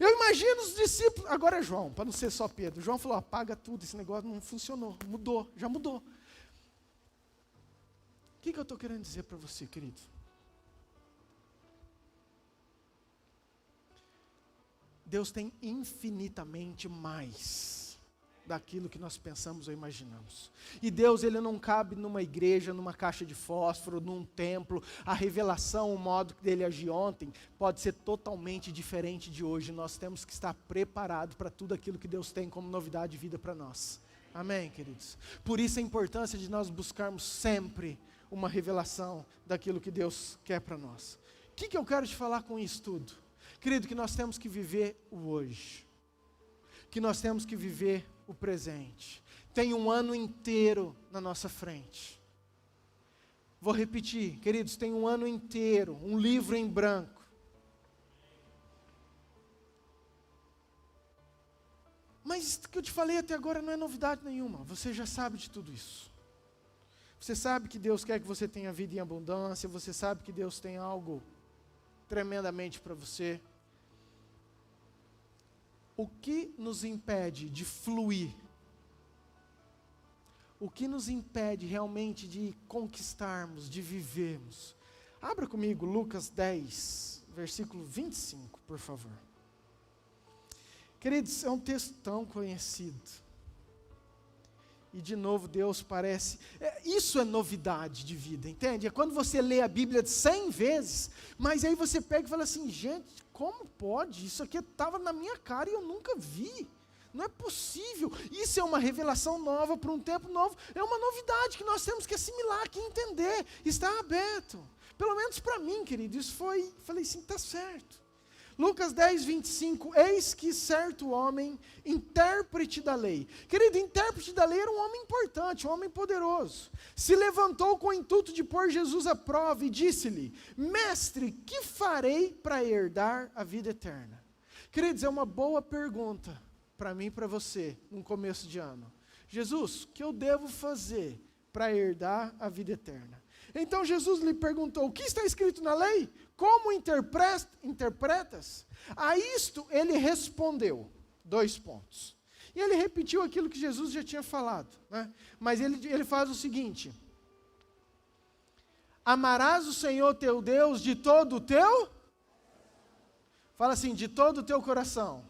Eu imagino os discípulos, agora é João, para não ser só Pedro. João falou, apaga tudo, esse negócio não funcionou, mudou, já mudou. O que eu estou querendo dizer para você, querido? Deus tem infinitamente mais daquilo que nós pensamos ou imaginamos. E Deus, Ele não cabe numa igreja, numa caixa de fósforo, num templo. A revelação, o modo que Ele agiu ontem, pode ser totalmente diferente de hoje. Nós temos que estar preparados para tudo aquilo que Deus tem como novidade de vida para nós. Amém, queridos? Por isso a importância de nós buscarmos sempre uma revelação daquilo que Deus quer para nós. O que eu quero te falar com isso tudo? Querido, que nós temos que viver o hoje, que nós temos que viver o presente. Tem um ano inteiro na nossa frente. Vou repetir, queridos, tem um ano inteiro, um livro em branco. Mas o que eu te falei até agora não é novidade nenhuma, você já sabe de tudo isso. Você sabe que Deus quer que você tenha vida em abundância, você sabe que Deus tem algo tremendamente para você. O que nos impede de fluir? O que nos impede realmente de conquistarmos, de vivermos? Abra comigo Lucas 10, versículo 25, por favor. Queridos, é um texto tão conhecido. E de novo Deus parece, isso é novidade de vida, entende? É quando você lê a Bíblia 100 vezes, mas aí você pega e fala assim, gente, como pode? Isso aqui estava na minha cara e eu nunca vi. Não é possível. Isso é uma revelação nova para um tempo novo. É uma novidade que nós temos que assimilar, que entender. Está aberto. Pelo menos para mim, querido, isso foi, falei assim, está certo. Lucas 10, 25, eis que certo homem, intérprete da lei. Querido, intérprete da lei era um homem importante, um homem poderoso. Se levantou com o intuito de pôr Jesus à prova e disse-lhe, mestre, que farei para herdar a vida eterna? Queridos, é uma boa pergunta para mim e para você, no começo de ano. Jesus, o que eu devo fazer para herdar a vida eterna? Então Jesus lhe perguntou, o que está escrito na lei? Como interpretas? A isto ele respondeu, 2 pontos. E ele repetiu aquilo que Jesus já tinha falado, né? Mas ele faz o seguinte: amarás o Senhor teu Deus de todo o teu... Fala assim, de todo o teu coração.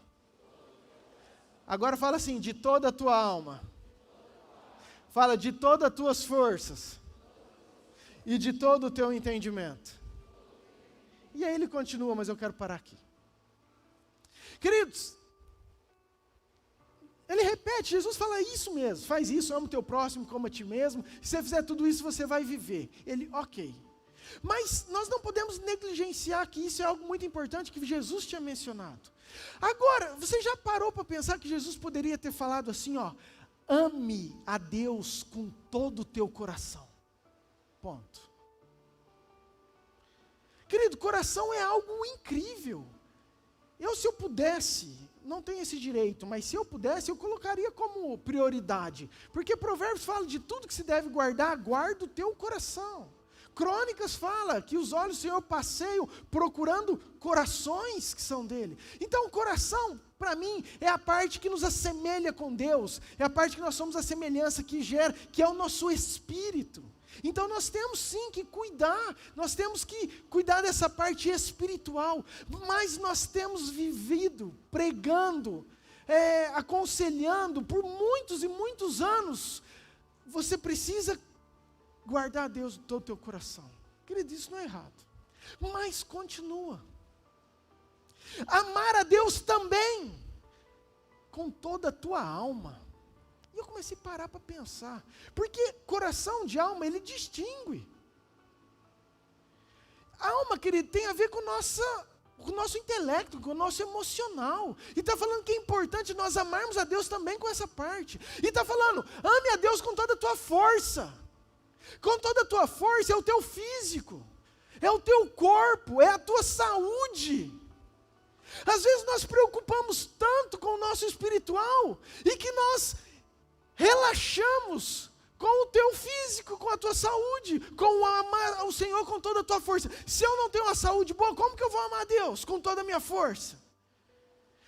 Agora fala assim, de toda a tua alma. Fala, de todas as tuas forças. E de todo o teu entendimento. E aí ele continua, mas eu quero parar aqui. Queridos, ele repete, Jesus fala isso mesmo, faz isso, ama o teu próximo como a ti mesmo. Se você fizer tudo isso, você vai viver. Ele, ok. Mas nós não podemos negligenciar que isso é algo muito importante que Jesus tinha mencionado. Agora, você já parou para pensar que Jesus poderia ter falado assim, ó, ame a Deus com todo o teu coração. Ponto. Querido, coração é algo incrível. Se eu pudesse, não tenho esse direito, mas se eu pudesse, eu colocaria como prioridade. Porque Provérbios fala de tudo que se deve guardar, guarda o teu coração. Crônicas fala que os olhos do Senhor passeiam procurando corações que são dele. Então o coração, para mim, é a parte que nos assemelha com Deus, é a parte que nós somos a semelhança que gera, que é o nosso espírito. Então nós temos sim que cuidar, nós temos que cuidar dessa parte espiritual, mas nós temos vivido, pregando, aconselhando por muitos e muitos anos. Você precisa guardar a Deus de todo o teu coração. Querido, isso não é errado. Mas continua. Amar a Deus também, com toda a tua alma. E eu comecei a parar para pensar. Porque coração de alma, ele distingue. A alma, querido, tem a ver com o nosso intelecto, com o nosso emocional. E está falando que é importante nós amarmos a Deus também com essa parte. E está falando, ame a Deus com toda a tua força. Com toda a tua força é o teu físico, é o teu corpo, é a tua saúde. Às vezes nós preocupamos tanto com o nosso espiritual e que nós relaxamos com o teu físico, com a tua saúde, com amar o Senhor com toda a tua força. Se eu não tenho uma saúde boa, como que eu vou amar a Deus com toda a minha força?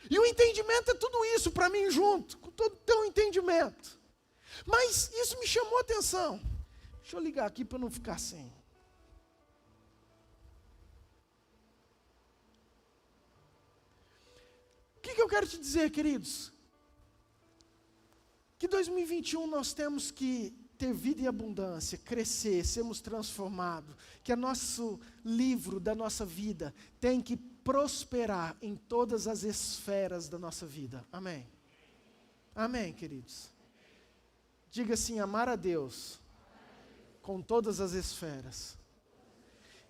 E o entendimento é tudo isso para mim junto, com todo o teu entendimento. Mas isso me chamou a atenção. Deixa eu ligar aqui para não ficar sem. O que eu quero te dizer, queridos? Que 2021 nós temos que ter vida e abundância, crescer, sermos transformados. Que o nosso livro da nossa vida tem que prosperar em todas as esferas da nossa vida. Amém? Amém, queridos? Diga assim, amar a Deus com todas as esferas.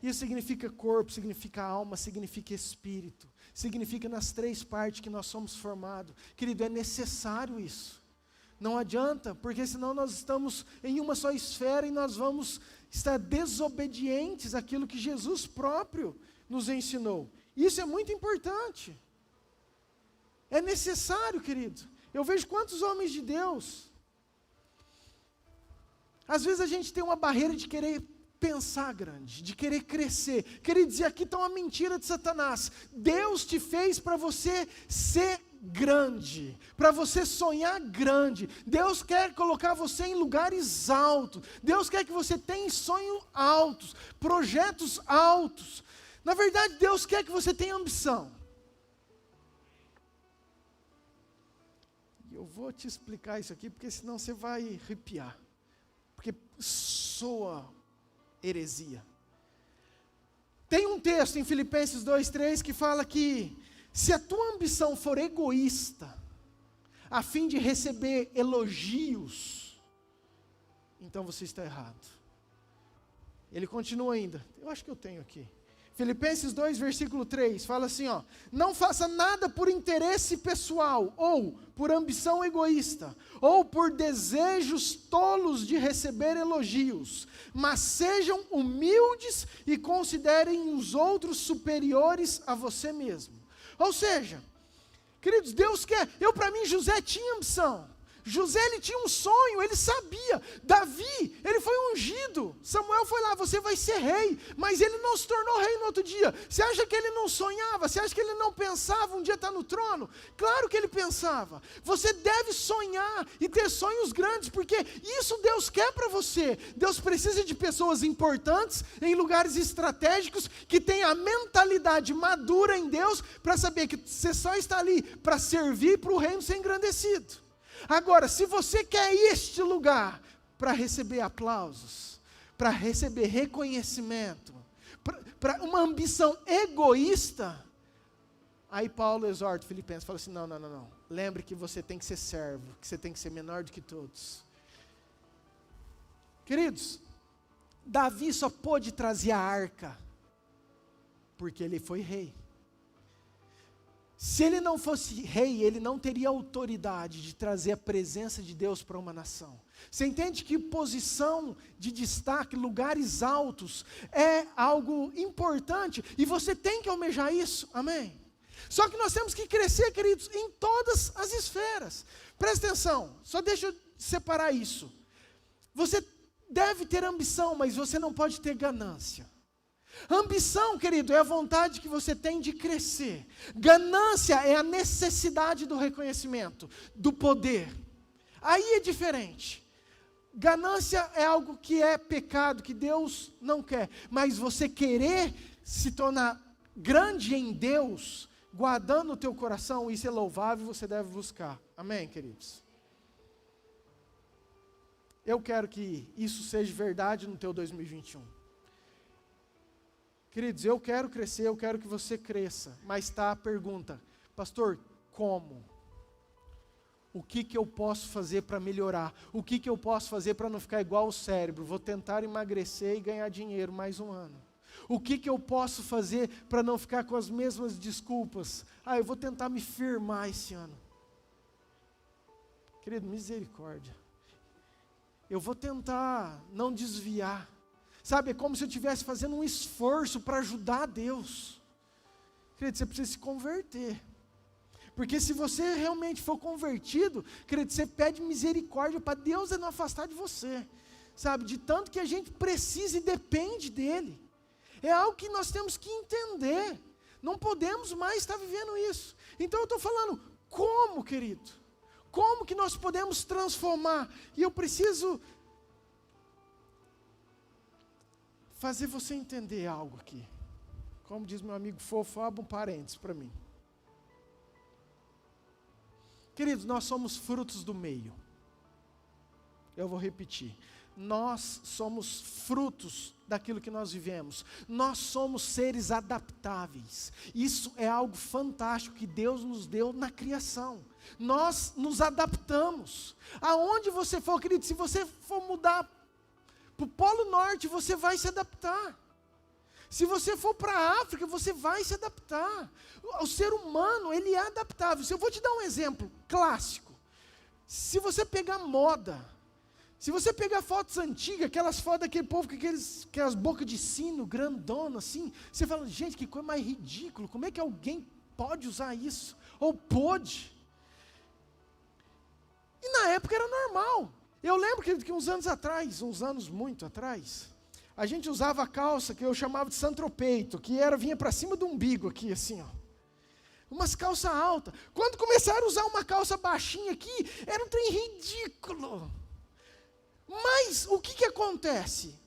Isso significa corpo, significa alma, significa espírito. Significa nas três partes que nós somos formados. Querido, é necessário isso. Não adianta, porque senão nós estamos em uma só esfera e nós vamos estar desobedientes àquilo que Jesus próprio nos ensinou. Isso é muito importante. É necessário, querido. Eu vejo quantos homens de Deus... Às vezes a gente tem uma barreira de querer pensar grande, de querer crescer. Querer dizer, aqui está uma mentira de Satanás. Deus te fez para você ser grande, para você sonhar grande. Deus quer colocar você em lugares altos. Deus quer que você tenha sonhos altos, projetos altos. Na verdade, Deus quer que você tenha ambição. E eu vou te explicar isso aqui, porque senão você vai arrepiar. Porque soa heresia. Tem um texto em Filipenses 2:3 que fala que se a tua ambição for egoísta, a fim de receber elogios, então você está errado. Ele continua ainda, eu acho que eu tenho aqui. Filipenses 2, versículo 3, fala assim, ó: não faça nada por interesse pessoal, ou por ambição egoísta, ou por desejos tolos de receber elogios, mas sejam humildes e considerem os outros superiores a você mesmo. Ou seja, queridos, Deus quer, para mim José tinha ambição, José, ele tinha um sonho, ele sabia. Davi, ele foi ungido. Samuel foi lá, você vai ser rei. Mas ele não se tornou rei no outro dia. Você acha que ele não sonhava? Você acha que ele não pensava um dia estar no trono? Claro que ele pensava. Você deve sonhar e ter sonhos grandes, porque isso Deus quer para você. Deus precisa de pessoas importantes, em lugares estratégicos, que tenham a mentalidade madura em Deus, para saber que você só está ali para servir para o reino ser engrandecido. Agora, se você quer este lugar para receber aplausos, para receber reconhecimento, para uma ambição egoísta, aí Paulo exorta Filipenses, fala assim, não. Lembre que você tem que ser servo, que você tem que ser menor do que todos. Queridos, Davi só pôde trazer a arca, porque ele foi rei. Se ele não fosse rei, ele não teria autoridade de trazer a presença de Deus para uma nação. Você entende que posição de destaque, lugares altos, é algo importante, e você tem que almejar isso, amém? Só que nós temos que crescer, queridos, em todas as esferas. Presta atenção, só deixa eu separar isso. Você deve ter ambição, mas você não pode ter ganância. Ambição, querido, é a vontade que você tem de crescer. Ganância é a necessidade do reconhecimento, do poder. Aí é diferente. Ganância é algo que é pecado, que Deus não quer. Mas você querer se tornar grande em Deus, guardando o teu coração, isso é louvável, você deve buscar. Amém, queridos? Eu quero que isso seja verdade no teu 2021. Queridos, eu quero crescer, eu quero que você cresça, mas está a pergunta, pastor, como? O que eu posso fazer para melhorar? O que eu posso fazer para não ficar igual o cérebro? Vou tentar emagrecer e ganhar dinheiro mais um ano. O que eu posso fazer para não ficar com as mesmas desculpas? Eu vou tentar me firmar esse ano. Querido, misericórdia. Eu vou tentar não desviar. Sabe, é como se eu estivesse fazendo um esforço para ajudar a Deus. Querido, você precisa se converter. Porque se você realmente for convertido, querido, você pede misericórdia para Deus não afastar de você. Sabe, de tanto que a gente precisa e depende dEle. É algo que nós temos que entender. Não podemos mais estar vivendo isso. Então eu estou falando, como, querido? Como que nós podemos transformar? E eu preciso fazer você entender algo aqui. Como diz meu amigo fofo, abre um parênteses para mim. Queridos, nós somos frutos do meio. Eu vou repetir. Nós somos frutos daquilo que nós vivemos. Nós somos seres adaptáveis. Isso é algo fantástico que Deus nos deu na criação. Nós nos adaptamos. Aonde você for, querido, se você for mudar para o Polo Norte, você vai se adaptar. Se você for para a África, você vai se adaptar. O ser humano, ele é adaptável. Eu vou te dar um exemplo clássico. Se você pegar moda, se você pegar fotos antigas, aquelas fotos daquele povo com aquelas bocas de sino, grandona assim, você fala, gente, que coisa mais ridícula, como é que alguém pode usar isso? Ou pôde? E na época era normal. Eu lembro que uns anos muito atrás, a gente usava a calça que eu chamava de santropeito, que vinha para cima do umbigo aqui, assim, ó. Umas calças altas. Quando começaram a usar uma calça baixinha aqui, era um trem ridículo. Mas o que acontece?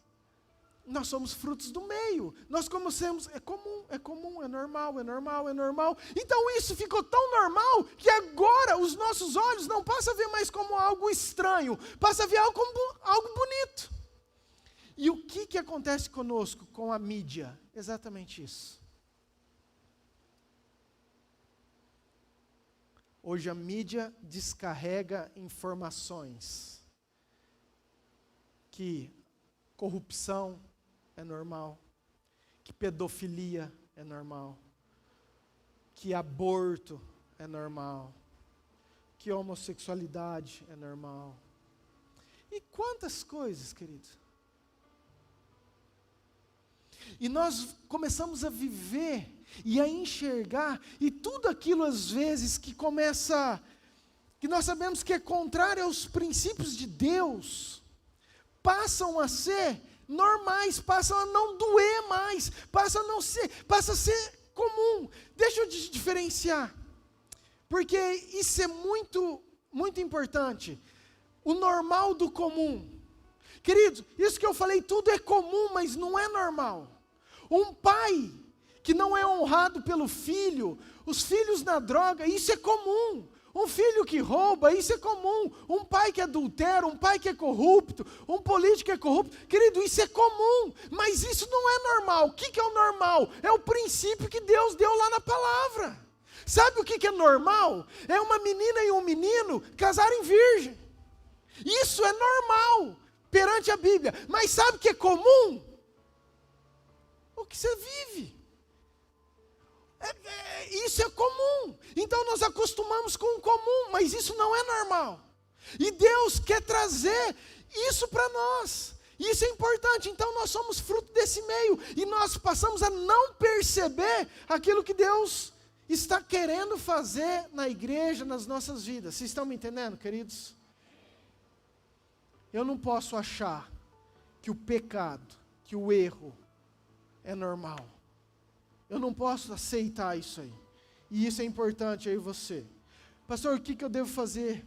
Nós somos frutos do meio. Nós conhecemos, é comum, é normal. Então isso ficou tão normal que agora os nossos olhos não passam a ver mais como algo estranho, passam a ver algo como algo bonito. E o que acontece conosco, com a mídia? Exatamente isso. Hoje a mídia descarrega informações que corrupção é normal, que pedofilia é normal, que aborto é normal, que homossexualidade é normal. E quantas coisas, querido? E nós começamos a viver e a enxergar, e tudo aquilo às vezes que começa, que nós sabemos que é contrário aos princípios de Deus, passam a ser normais, passam a não doer mais, passa a ser comum. Deixa eu diferenciar, porque isso é muito, muito importante. O normal do comum. Queridos, isso que eu falei, tudo é comum, mas não é normal. Um pai que não é honrado pelo filho, os filhos na droga, isso é comum. Um filho que rouba, isso é comum. Um pai que adultera, um pai que é corrupto, um político que é corrupto. Querido, isso é comum, mas isso não é normal. O que é o normal? É o princípio que Deus deu lá na palavra. Sabe o que é normal? É uma menina e um menino casarem virgem. Isso é normal perante a Bíblia. Mas sabe o que é comum? O que você vive. Isso é comum. Então nós acostumamos com o comum, mas isso não é normal. E Deus quer trazer isso para nós. Isso é importante. Então nós somos fruto desse meio. E nós passamos a não perceber aquilo que Deus está querendo fazer na igreja, nas nossas vidas. Vocês estão me entendendo, queridos? Eu não posso achar que o pecado, que o erro é normal. Eu não posso aceitar isso aí. E isso é importante aí você. Pastor, o que eu devo fazer?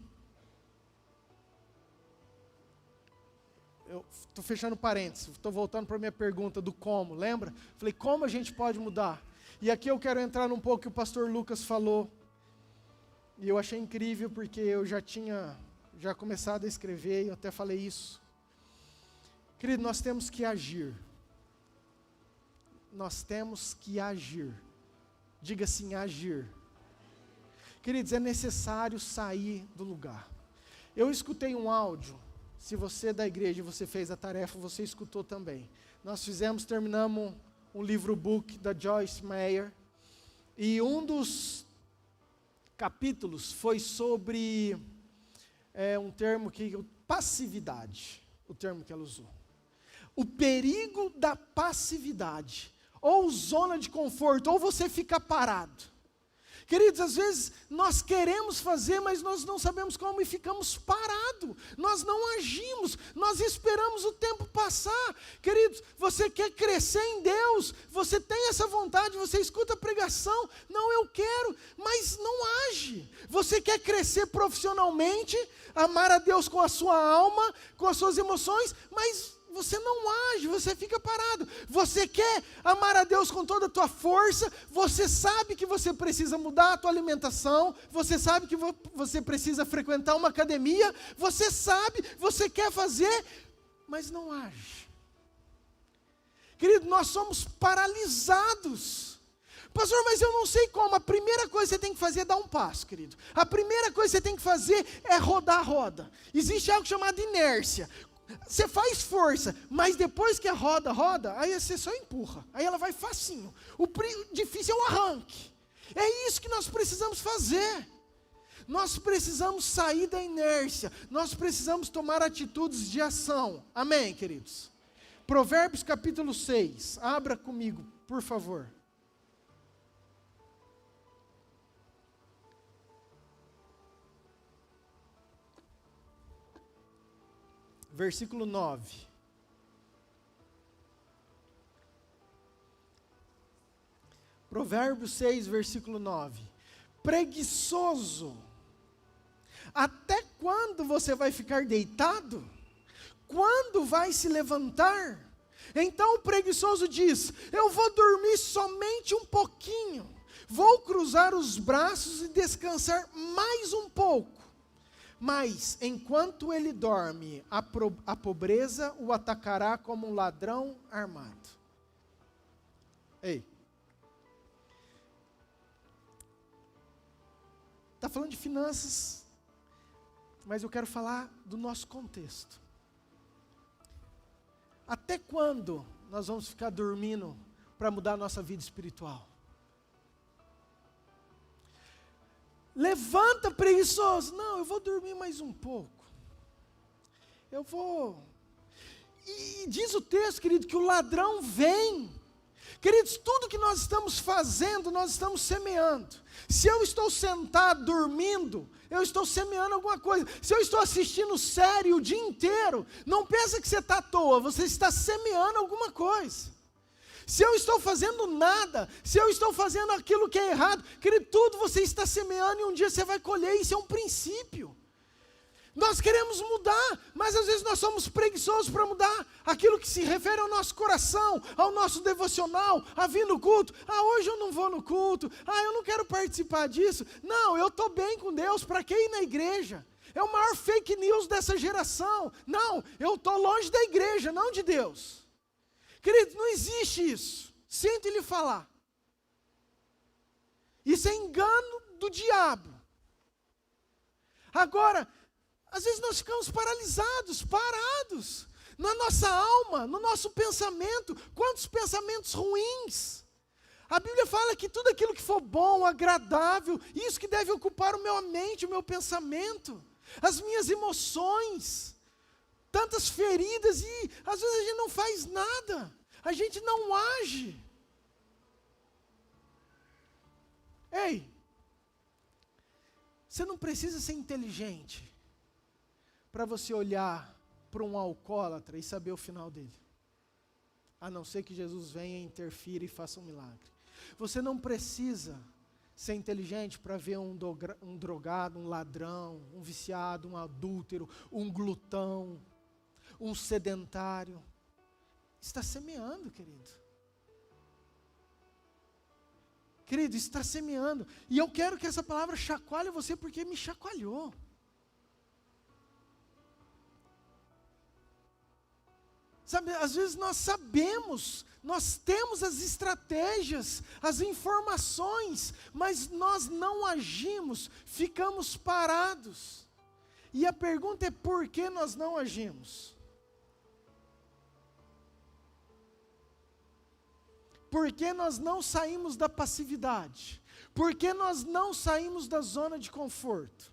Eu estou fechando parênteses, estou voltando para a minha pergunta do como, lembra? Falei, como a gente pode mudar? E aqui eu quero entrar num pouco que o pastor Lucas falou. E eu achei incrível porque eu já tinha começado a escrever e eu até falei isso. Querido, nós temos que agir. Nós temos que agir. Diga assim, agir. Queridos, é necessário sair do lugar. Eu escutei um áudio. Se você é da igreja e você fez a tarefa, você escutou também. Nós terminamos um livro-book da Joyce Meyer. E um dos capítulos foi sobre um termo passividade. O termo que ela usou. O perigo da passividade. Ou zona de conforto, ou você fica parado. Queridos, às vezes nós queremos fazer, mas nós não sabemos como e ficamos parados. Nós não agimos, nós esperamos o tempo passar. Queridos, você quer crescer em Deus, você tem essa vontade, você escuta a pregação, não, eu quero, mas não age. Você quer crescer profissionalmente, amar a Deus com a sua alma, com as suas emoções, mas você não age, você fica parado. Você quer amar a Deus com toda a tua força, você sabe que você precisa mudar a tua alimentação, você sabe que você precisa frequentar uma academia, você sabe, você quer fazer, mas não age. Querido, nós somos paralisados. Pastor, mas eu não sei como. A primeira coisa que você tem que fazer é dar um passo, querido. A primeira coisa que você tem que fazer é rodar a roda. Existe algo chamado inércia. Você faz força, mas depois que a roda, aí você só empurra. Aí ela vai facinho. O difícil é o arranque. É isso que nós precisamos fazer. Nós precisamos sair da inércia. Nós precisamos tomar atitudes de ação. Amém, queridos? Provérbios capítulo 6. Abra comigo, por favor. Versículo 9. Provérbios 6, versículo 9. Preguiçoso, até quando você vai ficar deitado? Quando vai se levantar? Então o preguiçoso diz, eu vou dormir somente um pouquinho, vou cruzar os braços e descansar mais um pouco. Mas, enquanto ele dorme, a pobreza o atacará como um ladrão armado. Ei. Está falando de finanças, mas eu quero falar do nosso contexto. Até quando nós vamos ficar dormindo para mudar a nossa vida espiritual? Levanta, preguiçoso. Não, eu vou dormir mais um pouco. Eu vou. E diz o texto, querido, que o ladrão vem. Queridos, tudo que nós estamos fazendo, nós estamos semeando. Se eu estou sentado, dormindo, eu estou semeando alguma coisa. Se eu estou assistindo série o dia inteiro, não pensa que você está à toa, você está semeando alguma coisa. Se eu estou fazendo nada, se eu estou fazendo aquilo que é errado, querido, tudo você está semeando e um dia você vai colher, isso é um princípio. Nós queremos mudar, mas às vezes nós somos preguiçosos para mudar aquilo que se refere ao nosso coração, ao nosso devocional, a vir no culto. Hoje eu não vou no culto, eu não quero participar disso. Não, eu estou bem com Deus, para que ir na igreja? É o maior fake news dessa geração. Não, eu estou longe da igreja, não de Deus. Querido, não existe isso. Sinto lhe falar. Isso é engano do diabo. Agora, às vezes nós ficamos paralisados, parados, na nossa alma, no nosso pensamento. Quantos pensamentos ruins. A Bíblia fala que tudo aquilo que for bom, agradável, isso que deve ocupar a minha mente, o meu pensamento, as minhas emoções, tantas feridas, e às vezes a gente não faz nada, a gente não age. Ei, você não precisa ser inteligente para você olhar para um alcoólatra e saber o final dele. A não ser que Jesus venha, interfira e faça um milagre. Você não precisa ser inteligente para ver um drogado, um ladrão, um viciado, um adúltero, um glutão, um sedentário. Está semeando, querido. Querido, está semeando. E eu quero que essa palavra chacoalhe você, porque me chacoalhou. Sabe, às vezes nós sabemos, nós temos as estratégias, as informações, mas nós não agimos, ficamos parados. E a pergunta é: por que nós não agimos? Por que nós não saímos da passividade? Por que nós não saímos da zona de conforto?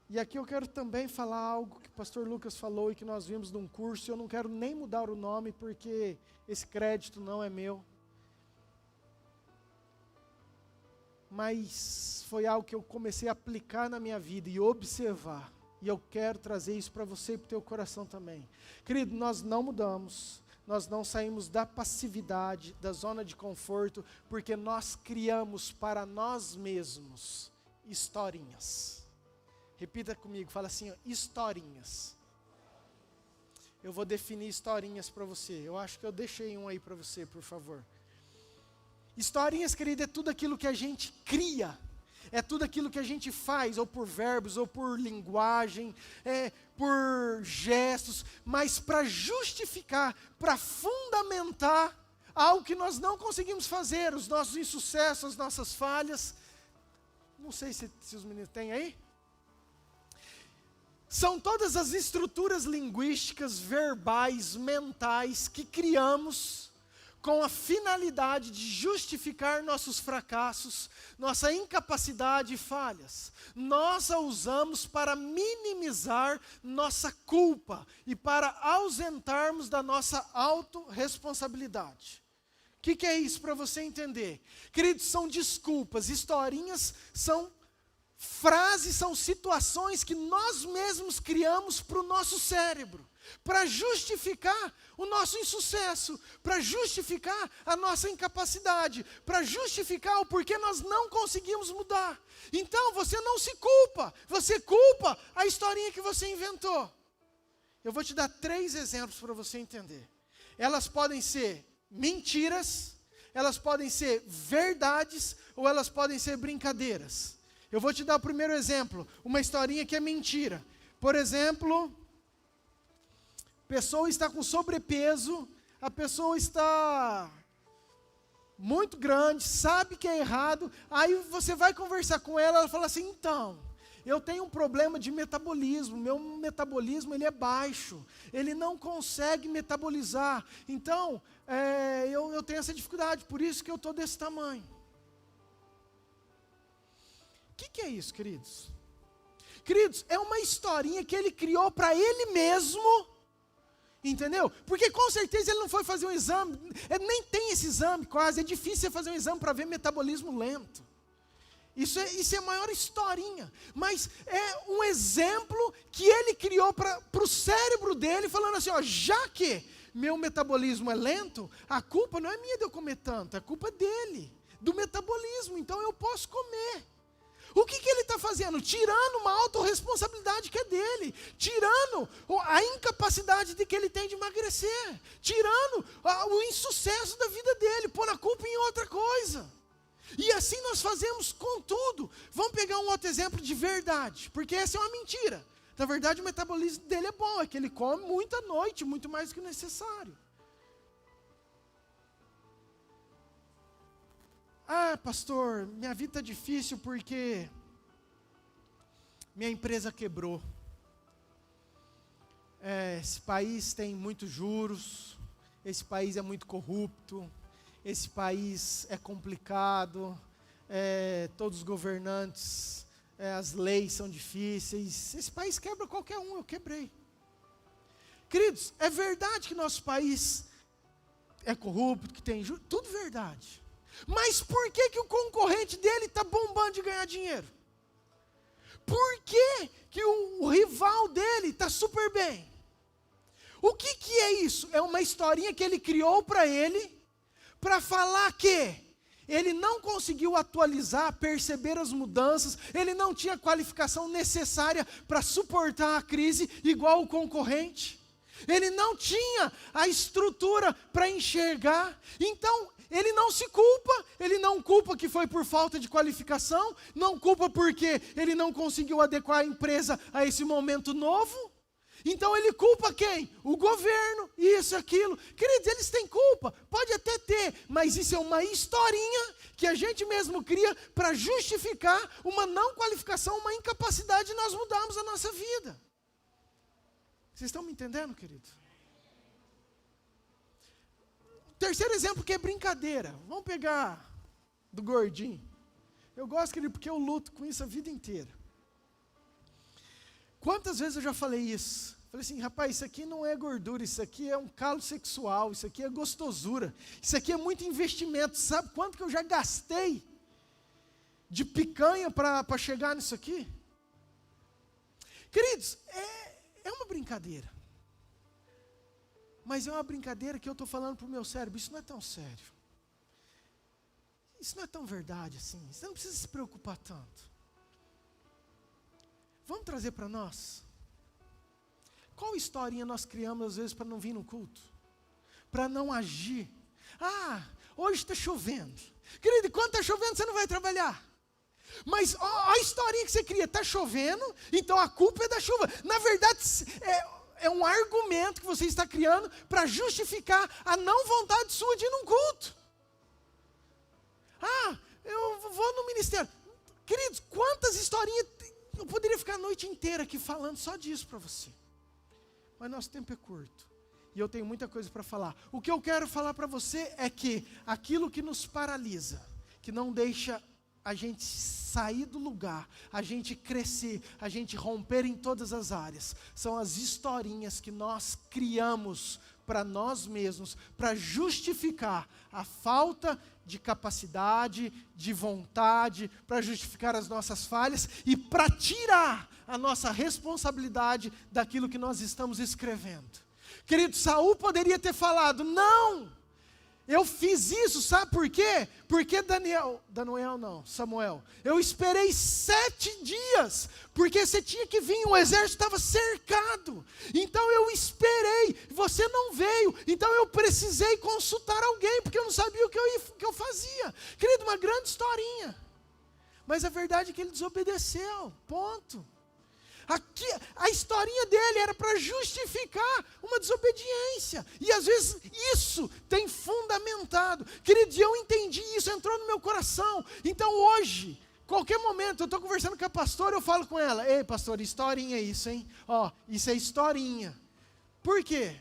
E aqui eu quero também falar algo que o pastor Lucas falou e que nós vimos num curso. Eu não quero nem mudar o nome, porque esse crédito não é meu. Mas foi algo que eu comecei a aplicar na minha vida e observar. E eu quero trazer isso para você e para o teu coração também. Querido, nós não mudamos. Nós não saímos da passividade, da zona de conforto, porque nós criamos para nós mesmos historinhas. Repita comigo, fala assim, ó, historinhas. Eu vou definir historinhas para você. Eu acho que eu deixei um aí para você, por favor. Historinhas, querido, é tudo aquilo que a gente cria. É tudo aquilo que a gente faz, ou por verbos, ou por linguagem, por gestos, mas para justificar, para fundamentar algo que nós não conseguimos fazer, os nossos insucessos, as nossas falhas. Não sei se os meninos têm aí. São todas as estruturas linguísticas, verbais, mentais que criamos com a finalidade de justificar nossos fracassos, nossa incapacidade e falhas. Nós a usamos para minimizar nossa culpa e para ausentarmos da nossa autorresponsabilidade. O que é isso para você entender? Queridos, são desculpas, historinhas são frases, são situações que nós mesmos criamos para o nosso cérebro, para justificar o nosso insucesso, para justificar a nossa incapacidade, para justificar o porquê nós não conseguimos mudar. Então você não se culpa, você culpa a historinha que você inventou. Eu vou te dar 3 exemplos para você entender. Elas podem ser mentiras, elas podem ser verdades, ou elas podem ser brincadeiras. Eu vou te dar o primeiro exemplo, uma historinha que é mentira. Por exemplo, a pessoa está com sobrepeso, a pessoa está muito grande, sabe que é errado, aí você vai conversar com ela, ela fala assim, então, eu tenho um problema de metabolismo, meu metabolismo ele é baixo, ele não consegue metabolizar, então, eu tenho essa dificuldade, por isso que eu estou desse tamanho. O que é isso, queridos? Queridos, é uma historinha que ele criou para ele mesmo, Entendeu? Porque com certeza ele não foi fazer um exame, nem tem esse exame quase, é difícil você fazer um exame para ver metabolismo lento. Isso é a maior historinha, mas é um exemplo que ele criou para o cérebro dele, falando assim, ó, já que meu metabolismo é lento, a culpa não é minha de eu comer tanto, é culpa dele, do metabolismo, então eu posso comer. O que ele está fazendo? Tirando uma autorresponsabilidade que é dele, tirando a incapacidade de que ele tem de emagrecer, tirando o insucesso da vida dele, pondo a culpa em outra coisa. E assim nós fazemos com tudo. Vamos pegar um outro exemplo de verdade, porque essa é uma mentira. Na verdade, o metabolismo dele é bom, é que ele come muito à noite, muito mais do que o necessário. Ah, pastor, minha vida está difícil porque minha empresa quebrou. Esse país tem muitos juros, esse país é muito corrupto, esse país é complicado, todos os governantes, as leis são difíceis, esse país quebra qualquer um, eu quebrei. Queridos, é verdade que nosso país é corrupto, que tem juros, tudo verdade. Mas por que o concorrente dele está bombando de ganhar dinheiro? Por que o rival dele está super bem? O que é isso? É uma historinha que ele criou para ele, para falar que ele não conseguiu atualizar, perceber as mudanças, ele não tinha qualificação necessária para suportar a crise igual o concorrente, ele não tinha a estrutura para enxergar, então ele não se culpa, ele não culpa que foi por falta de qualificação, não culpa porque ele não conseguiu adequar a empresa a esse momento novo. Então ele culpa quem? O governo, isso, aquilo. Queridos, eles têm culpa, pode até ter, mas isso é uma historinha que a gente mesmo cria para justificar uma não qualificação, uma incapacidade de nós mudarmos a nossa vida. Vocês estão me entendendo, querido? Terceiro exemplo que é brincadeira. Vamos pegar do gordinho. Eu gosto dele porque eu luto com isso a vida inteira. Quantas vezes eu já falei isso? Falei assim, rapaz, isso aqui não é gordura, isso aqui é um calo sexual, isso aqui é gostosura, isso aqui é muito investimento. Sabe quanto que eu já gastei de picanha para chegar nisso aqui? Queridos, é uma brincadeira. Mas é uma brincadeira que eu estou falando para o meu cérebro, isso não é tão sério. Isso não é tão verdade assim, você não precisa se preocupar tanto. Vamos trazer para nós? Qual historinha nós criamos às vezes para não vir no culto? Para não agir? Ah, hoje está chovendo. Querido, quando está chovendo você não vai trabalhar. Mas a historinha que você cria, está chovendo, então a culpa é da chuva. Na verdade, é um argumento que você está criando para justificar a não vontade sua de ir num culto. Ah, eu vou no ministério. Queridos, quantas historinhas... Eu poderia ficar a noite inteira aqui falando só disso para você. Mas nosso tempo é curto. E eu tenho muita coisa para falar. O que eu quero falar para você é que aquilo que nos paralisa, que não deixa a gente sair do lugar, a gente crescer, a gente romper em todas as áreas, são as historinhas que nós criamos para nós mesmos, para justificar a falta de capacidade, de vontade, para justificar as nossas falhas e para tirar a nossa responsabilidade daquilo que nós estamos escrevendo. Querido, Saul poderia ter falado, não, eu fiz isso, sabe por quê? Porque Samuel, eu esperei 7 dias, porque você tinha que vir, o exército estava cercado, então eu esperei, você não veio, então eu precisei consultar alguém, porque eu não sabia o que eu fazia. Querido, uma grande historinha, mas a verdade é que ele desobedeceu, ponto. Aqui, a historinha dele era para justificar uma desobediência. E às vezes isso tem fundamentado. Queridos, eu entendi isso, entrou no meu coração. Então hoje, qualquer momento, eu estou conversando com a pastora, eu falo com ela, ei pastor, historinha é isso, hein? Ó, isso é historinha. Por quê?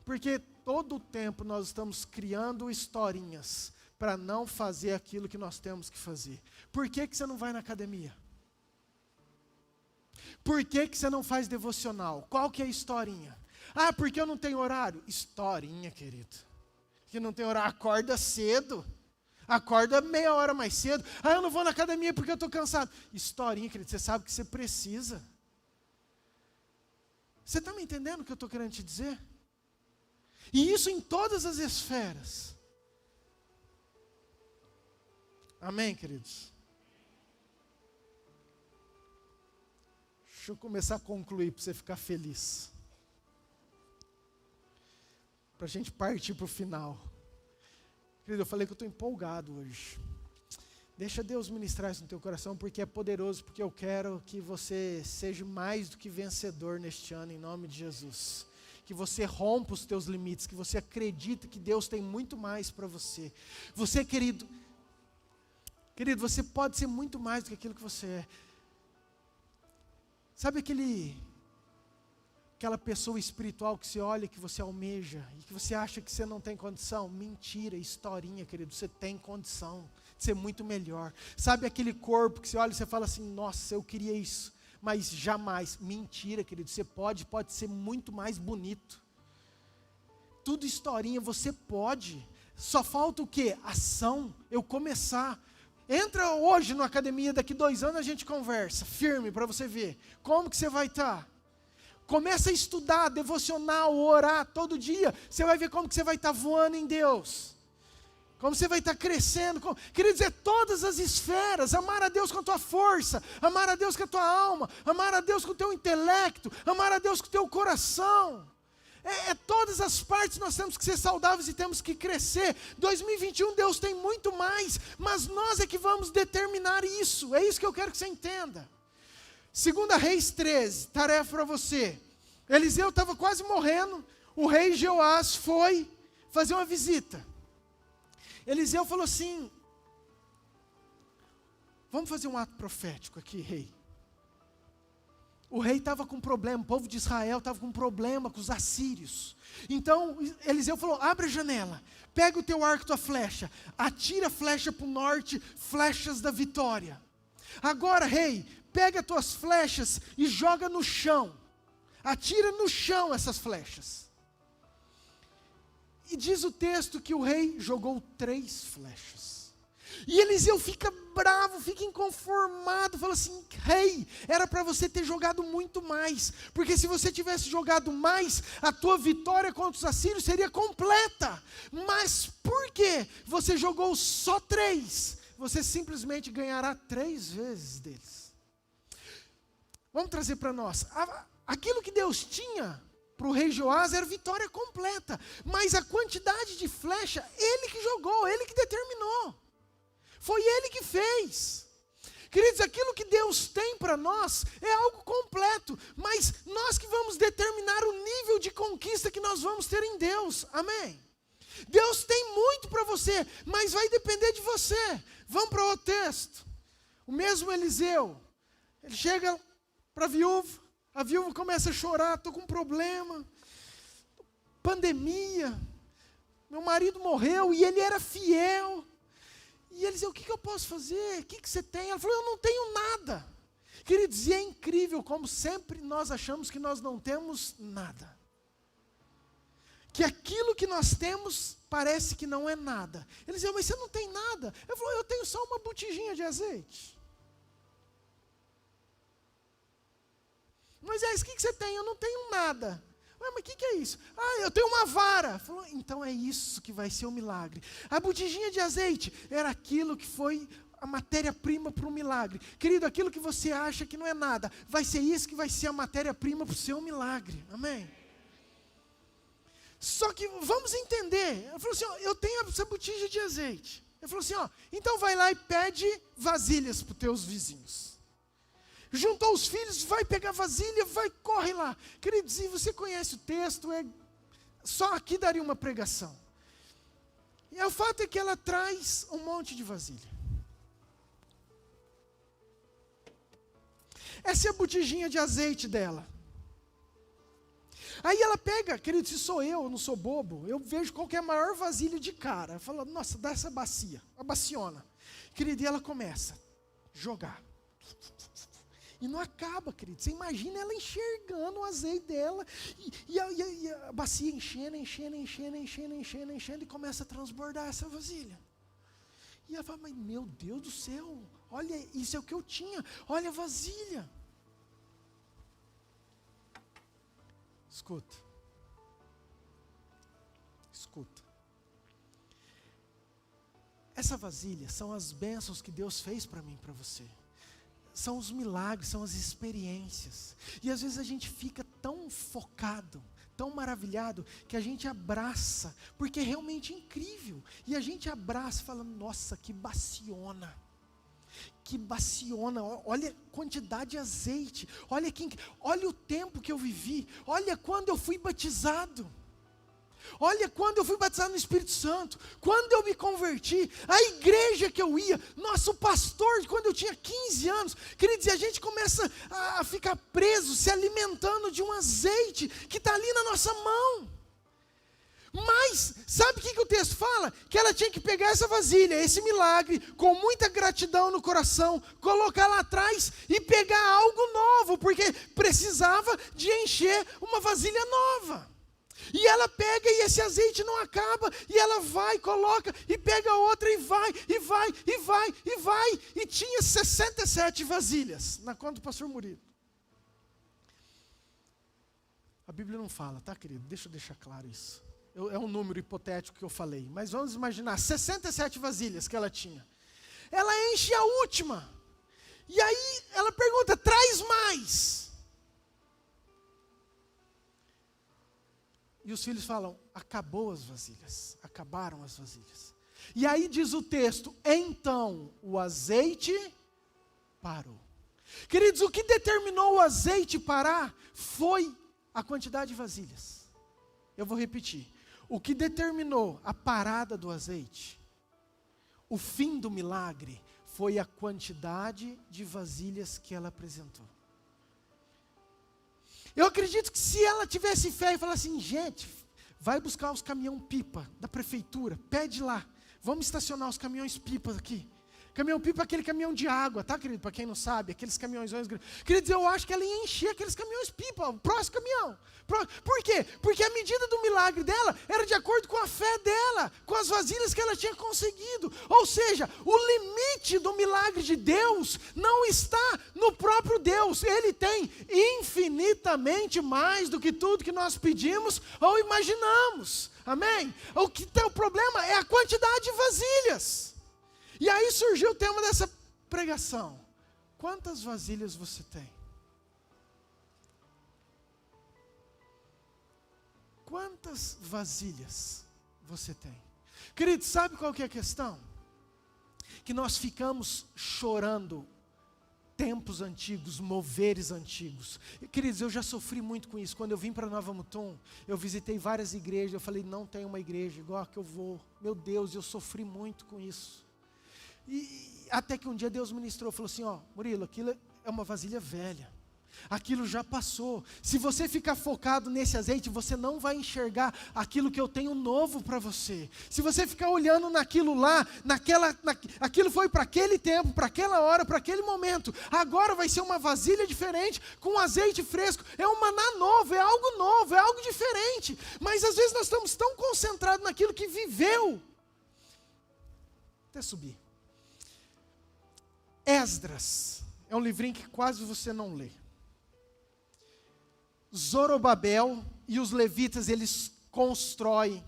Porque todo o tempo nós estamos criando historinhas para não fazer aquilo que nós temos que fazer. Por que você não vai na academia? Por que você não faz devocional? Qual que é a historinha? Ah, porque eu não tenho horário? Historinha, querido. Que não tem horário, acorda cedo. Acorda meia hora mais cedo. Ah, eu não vou na academia porque eu estou cansado. Historinha, querido, você sabe que você precisa. Você está me entendendo o que eu estou querendo te dizer? E isso em todas as esferas. Amém, queridos? Deixa eu começar a concluir para você ficar feliz. Para a gente partir para o final. Querido, eu falei que eu estou empolgado hoje. Deixa Deus ministrar isso no teu coração, porque é poderoso, porque eu quero que você seja mais do que vencedor neste ano, em nome de Jesus. Que você rompa os teus limites, que você acredite que Deus tem muito mais para você. Você, querido, você pode ser muito mais do que aquilo que você é. Sabe aquela pessoa espiritual que você olha, que você almeja, e que você acha que você não tem condição? Mentira, historinha, querido, você tem condição de ser muito melhor. Sabe aquele corpo que você olha e você fala assim, nossa, eu queria isso, mas jamais. Mentira, querido, você pode ser muito mais bonito. Tudo historinha, você pode. Só falta o quê? Ação, eu começar. Entra hoje na academia, daqui 2 anos a gente conversa, firme, para você ver. Como que você vai estar? Começa a estudar, devocional, orar todo dia. Você vai ver como que você vai estar voando em Deus. Como você vai estar crescendo. Queridos, é todas as esferas. Amar a Deus com a tua força. Amar a Deus com a tua alma. Amar a Deus com o teu intelecto. Amar a Deus com o teu coração. É todas as partes nós temos que ser saudáveis e temos que crescer. 2021 Deus tem muito mais. Mas nós é que vamos determinar isso. É isso que eu quero que você entenda. 2 Reis 13, tarefa para você. Eliseu estava quase morrendo, o rei Jeoás foi fazer uma visita. Eliseu falou assim, vamos fazer um ato profético aqui, rei. O rei estava com problema, o povo de Israel estava com problema com os assírios. Então Eliseu falou, abre a janela, pega o teu arco e tua flecha, atira a flecha para o norte, flechas da vitória. Agora, rei, pega as tuas flechas e joga no chão. Atira no chão essas flechas. E diz o texto que o rei jogou 3 flechas. E Eliseu fica bravo, fica inconformado. Fala assim, rei, era para você ter jogado muito mais. Porque se você tivesse jogado mais, a tua vitória contra os assírios seria completa. Mas por que você jogou só 3? Você simplesmente ganhará 3 vezes deles. Vamos trazer para nós. Aquilo que Deus tinha para o rei Joás era vitória completa. Mas a quantidade de flecha, ele que jogou, ele que determinou. Foi ele que fez. Queridos, aquilo que Deus tem para nós é algo completo. Mas nós que vamos determinar o nível de conquista que nós vamos ter em Deus. Amém? Deus tem muito para você, mas vai depender de você. Vamos para outro texto. O mesmo Eliseu, ele chega para a viúva começa a chorar, estou com um problema, pandemia, meu marido morreu e ele era fiel. E ele dizia, o que eu posso fazer? O que você tem? Ela falou, eu não tenho nada. Queridos, e é incrível como sempre nós achamos que nós não temos nada. Que aquilo que nós temos parece que não é nada. Ele dizia, mas você não tem nada. Ele falou, eu tenho só uma botijinha de azeite. Mas o que você tem? Eu não tenho nada. Mas o que é isso? Ah, eu tenho uma vara. Falou, então é isso que vai ser o milagre. A botijinha de azeite era aquilo que foi a matéria-prima para o milagre. Querido, aquilo que você acha que não é nada, vai ser isso que vai ser a matéria-prima para o seu milagre. Amém? Só que vamos entender. Ele falou assim, ó, eu tenho essa botija de azeite. Ele falou assim, ó, então vai lá e pede vasilhas para os teus vizinhos. Juntou os filhos, vai pegar vasilha, corre lá. Queridos, se você conhece o texto, só aqui daria uma pregação. E o fato é que ela traz um monte de vasilha. Essa é a botijinha de azeite dela. Aí ela pega, querido, se sou eu não sou bobo, eu vejo qual que é a maior vasilha de cara. Eu falo, nossa, dá essa bacia, a baciona. Querido, e ela começa a jogar. E não acaba, querido. Você imagina ela enxergando o azeite dela. E a bacia enchendo, e começa a transbordar essa vasilha. E ela fala, mas meu Deus do céu, olha, isso é o que eu tinha. Olha a vasilha. Escuta. Essa vasilha são as bênçãos que Deus fez para mim e para você. São os milagres, são as experiências. E às vezes a gente fica tão focado, tão maravilhado, que a gente abraça, porque é realmente incrível. E a gente abraça e fala, nossa, que baciona. Olha a quantidade de azeite, olha o tempo que eu vivi, olha quando eu fui batizado. Olha quando eu fui batizado no Espírito Santo, quando eu me converti, a igreja que eu ia, nosso pastor, quando eu tinha 15 anos, queridos, e a gente começa a ficar preso, se alimentando de um azeite que está ali na nossa mão. Mas, sabe o que o texto fala? Que ela tinha que pegar essa vasilha, esse milagre, com muita gratidão no coração, colocar lá atrás e pegar algo novo, porque precisava de encher uma vasilha nova. E ela pega e esse azeite não acaba, e ela vai, coloca, e pega outra, e vai. E tinha 67 vasilhas, na conta do pastor Murilo. A Bíblia não fala, tá, querido? Deixa eu deixar claro isso. É um número hipotético que eu falei, mas vamos imaginar, 67 vasilhas que ela tinha. Ela enche a última, e aí ela pergunta, traz mais. E os filhos falam, acabaram as vasilhas. E aí diz o texto, então o azeite parou. Queridos, o que determinou o azeite parar foi a quantidade de vasilhas. Eu vou repetir. O que determinou a parada do azeite, o fim do milagre, foi a quantidade de vasilhas que ela apresentou. Eu acredito que se ela tivesse fé e falasse assim, gente, vai buscar os caminhão-pipa da prefeitura, pede lá, vamos estacionar os caminhões-pipas aqui. Caminhão-pipa é aquele caminhão de água, tá, querido? Para quem não sabe, aqueles caminhões grandes. Queridos, eu acho que ela ia encher aqueles caminhões-pipa, o próximo caminhão. Por quê? Porque a medida do milagre dela era de acordo com a fé dela, com as vasilhas que ela tinha conseguido. Ou seja, o limite do milagre de Deus não está no próprio Deus. Ele tem infinitamente mais do que tudo que nós pedimos ou imaginamos. Amém? O que tem o problema é a quantidade de vasilhas. E aí surgiu o tema dessa pregação. Quantas vasilhas você tem? Quantas vasilhas você tem? Querido, sabe qual que é a questão? Que nós ficamos chorando tempos antigos, moveres antigos. Queridos, eu já sofri muito com isso. Quando eu vim para Nova Mutum, eu visitei várias igrejas, eu falei, não tem uma igreja igual a que eu vou. Meu Deus, eu sofri muito com isso. E até que um dia Deus ministrou, falou assim, ó, Murilo, aquilo é uma vasilha velha, aquilo já passou. Se você ficar focado nesse azeite, você não vai enxergar aquilo que eu tenho novo para você. Se você ficar olhando naquilo lá, aquilo foi para aquele tempo, para aquela hora, para aquele momento. Agora vai ser uma vasilha diferente, com azeite fresco, é um maná novo, é algo diferente. Mas às vezes nós estamos tão concentrados naquilo que viveu. Até subir. Esdras, é um livrinho que quase você não lê. Zorobabel e os levitas, eles constroem,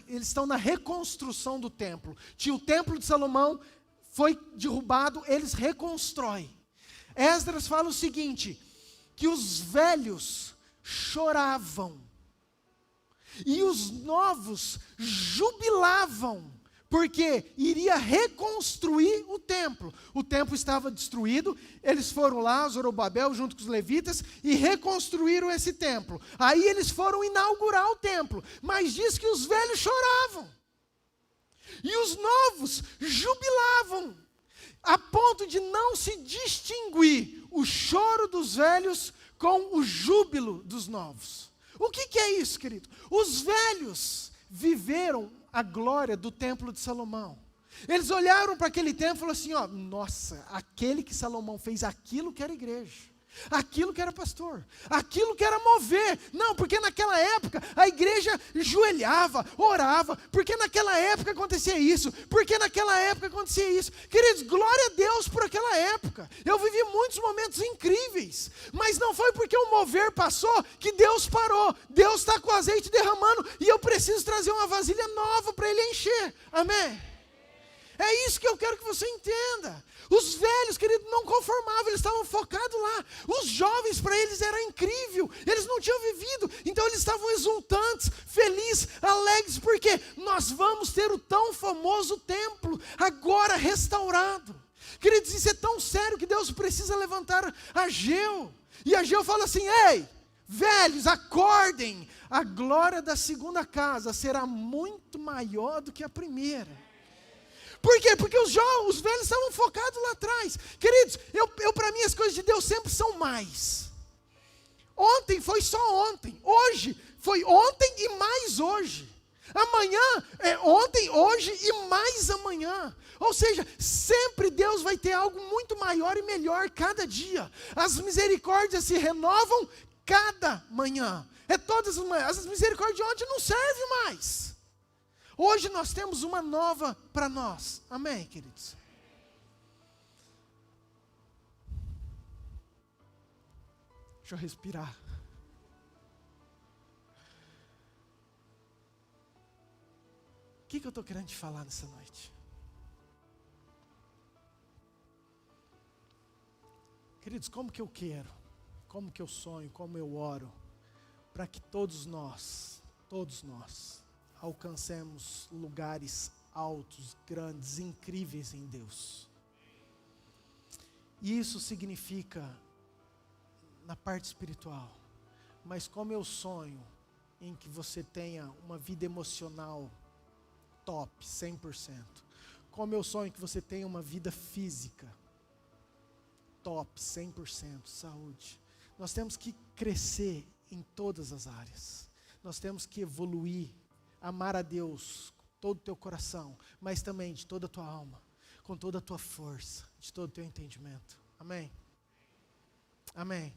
eles estão na reconstrução do templo. Tinha o templo de Salomão, foi derrubado, eles reconstroem. Esdras fala o seguinte, que os velhos choravam, e os novos jubilavam, porque iria reconstruir o templo. O templo estava destruído, eles foram lá, Zorobabel, junto com os levitas, e reconstruíram esse templo. Aí eles foram inaugurar o templo, mas diz que os velhos choravam, e os novos jubilavam, a ponto de não se distinguir o choro dos velhos com o júbilo dos novos. O que é isso, querido? Os velhos viveram a glória do templo de Salomão. Eles olharam para aquele templo e falaram assim, ó, nossa, aquele que Salomão fez, aquilo que era igreja. Aquilo que era pastor, aquilo que era mover. Não, porque naquela época a igreja joelhava, orava, porque naquela época acontecia isso, porque naquela época acontecia isso. Queridos, glória a Deus por aquela época. Eu vivi muitos momentos incríveis, mas não foi porque o mover passou que Deus parou. Deus está com o azeite derramando e eu preciso trazer uma vasilha nova para Ele encher. Amém? É isso que eu quero que você entenda. Os velhos, querido, não conformavam, eles estavam focados lá. Os jovens, para eles era incrível, eles não tinham vivido, então eles estavam exultantes, felizes, alegres, porque nós vamos ter o tão famoso templo, agora restaurado. Queridos, isso é tão sério que Deus precisa levantar Ageu. E Ageu fala assim, ei, velhos, acordem, a glória da segunda casa será muito maior do que a primeira. Por quê? Porque os velhos estavam focados lá atrás. Queridos, para mim as coisas de Deus sempre são mais. Ontem foi só ontem. Hoje foi ontem e mais hoje. Amanhã é ontem, hoje e mais amanhã. Ou seja, sempre Deus vai ter algo muito maior e melhor cada dia. As misericórdias se renovam cada manhã. É todas as manhãs. As misericórdias de ontem não servem mais. Hoje nós temos uma nova para nós. Amém, queridos? Deixa eu respirar. O que eu estou querendo te falar nessa noite? Queridos, como que eu quero, como que eu sonho, como eu oro, para que todos nós, alcancemos lugares altos, grandes, incríveis em Deus. E isso significa na parte espiritual. Mas como eu sonho em que você tenha uma vida emocional top, 100%. Como eu sonho que você tenha uma vida física top, 100%, saúde. Nós temos que crescer em todas as áreas. Nós temos que evoluir. Amar a Deus com todo o teu coração, mas também de toda a tua alma, com toda a tua força, de todo o teu entendimento. Amém? Amém.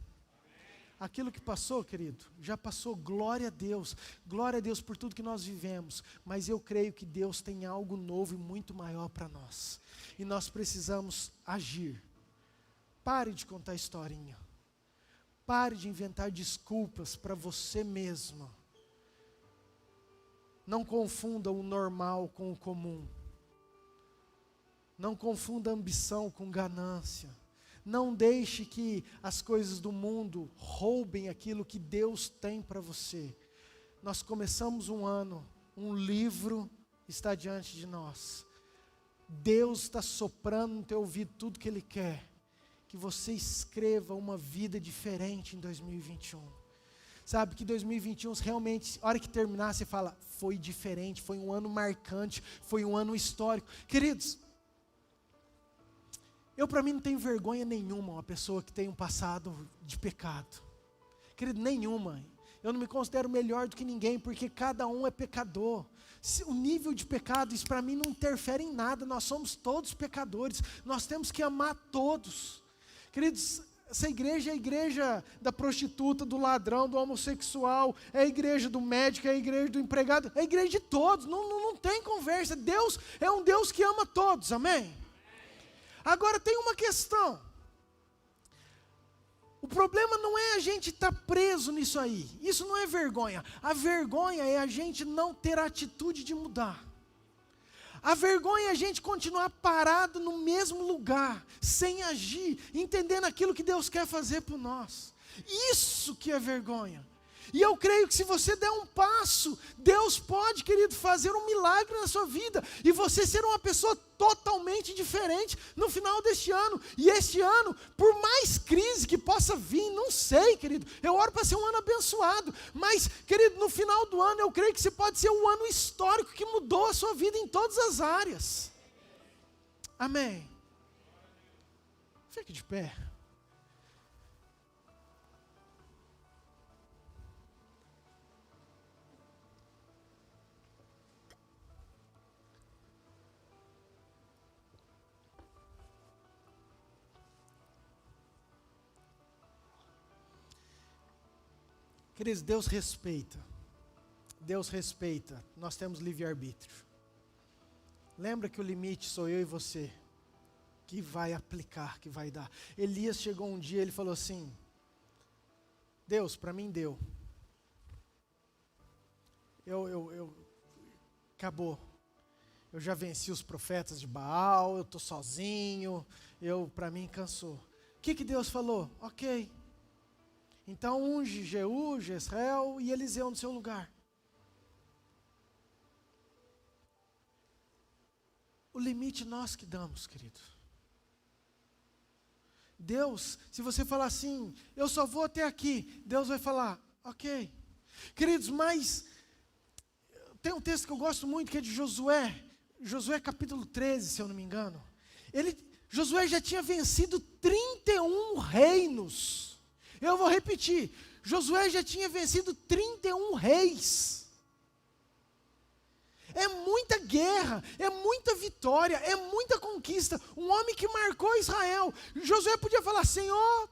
Aquilo que passou, querido, já passou, glória a Deus por tudo que nós vivemos, mas eu creio que Deus tem algo novo e muito maior para nós, e nós precisamos agir. Pare de contar historinha, pare de inventar desculpas para você mesmo. Não confunda o normal com o comum. Não confunda ambição com ganância. Não deixe que as coisas do mundo roubem aquilo que Deus tem para você. Nós começamos um ano, um livro está diante de nós. Deus está soprando no teu ouvido tudo que Ele quer. Que você escreva uma vida diferente em 2021. Sabe, que 2021 realmente, a hora que terminar, você fala, foi diferente, foi um ano marcante, foi um ano histórico. Queridos, eu para mim não tenho vergonha nenhuma, uma pessoa que tem um passado de pecado. Querido, nenhuma. Eu não me considero melhor do que ninguém, porque cada um é pecador. O nível de pecado, isso para mim não interfere em nada, nós somos todos pecadores, nós temos que amar todos. Queridos, essa igreja é a igreja da prostituta, do ladrão, do homossexual, é a igreja do médico, é a igreja do empregado, é a igreja de todos, não tem conversa. Deus é um Deus que ama todos, amém? Agora tem uma questão, o problema não é a gente estar preso nisso aí, isso não é vergonha, a vergonha é a gente não ter a atitude de mudar. A vergonha é a gente continuar parado no mesmo lugar, sem agir, entendendo aquilo que Deus quer fazer por nós. Isso que é vergonha. E eu creio que se você der um passo, Deus pode, querido, fazer um milagre na sua vida. E você ser uma pessoa totalmente diferente no final deste ano. E este ano, por mais crise que possa vir, não sei, querido. Eu oro para ser um ano abençoado. Mas, querido, no final do ano, eu creio que você pode ser um ano histórico que mudou a sua vida em todas as áreas. Amém. Fique de pé. Queridos, Deus respeita. Deus respeita. Nós temos livre-arbítrio. Lembra que o limite sou eu e você, que vai aplicar, que vai dar. Elias chegou um dia, ele falou assim: Deus, para mim deu. Acabou. Eu já venci os profetas de Baal, eu estou sozinho, para mim cansou. O que Deus falou? Ok. Então unge Jeú, Jezreel e Eliseu no seu lugar. O limite nós que damos, querido. Deus, se você falar assim, eu só vou até aqui, Deus vai falar, ok. Queridos, mas tem um texto que eu gosto muito, que é de Josué capítulo 13, se eu não me engano. Josué já tinha vencido 31 reinos. Eu vou repetir, Josué já tinha vencido 31 reis. É muita guerra, é muita vitória, é muita conquista. Um homem que marcou Israel. Josué podia falar: Senhor,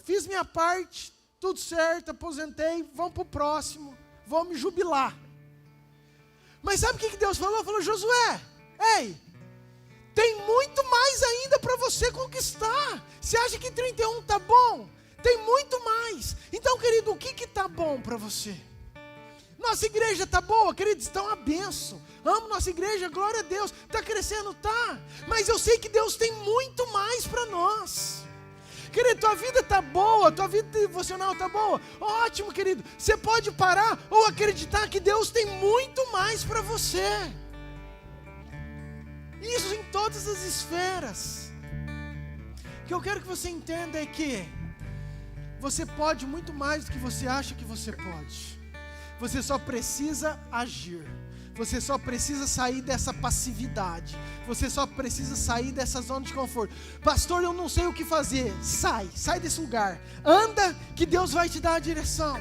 fiz minha parte, tudo certo, aposentei, vamos para o próximo, vou me jubilar. Mas sabe o que Deus falou? Falou: Josué, ei, tem muito mais ainda para você conquistar. Você acha que 31 está bom? Tem muito mais. Então, querido, o que está bom para você? Nossa igreja está boa, queridos, está uma bênção. Amo nossa igreja, glória a Deus. Está crescendo, tá. Mas eu sei que Deus tem muito mais para nós. Querido, tua vida está boa, tua vida devocional está boa. Ótimo, querido. Você pode parar ou acreditar que Deus tem muito mais para você. Isso em todas as esferas. O que eu quero que você entenda é que você pode muito mais do que você acha que você pode. Você só precisa agir. Você só precisa sair dessa passividade. Você só precisa sair dessa zona de conforto. Pastor, eu não sei o que fazer. Sai desse lugar. Anda que Deus vai te dar a direção.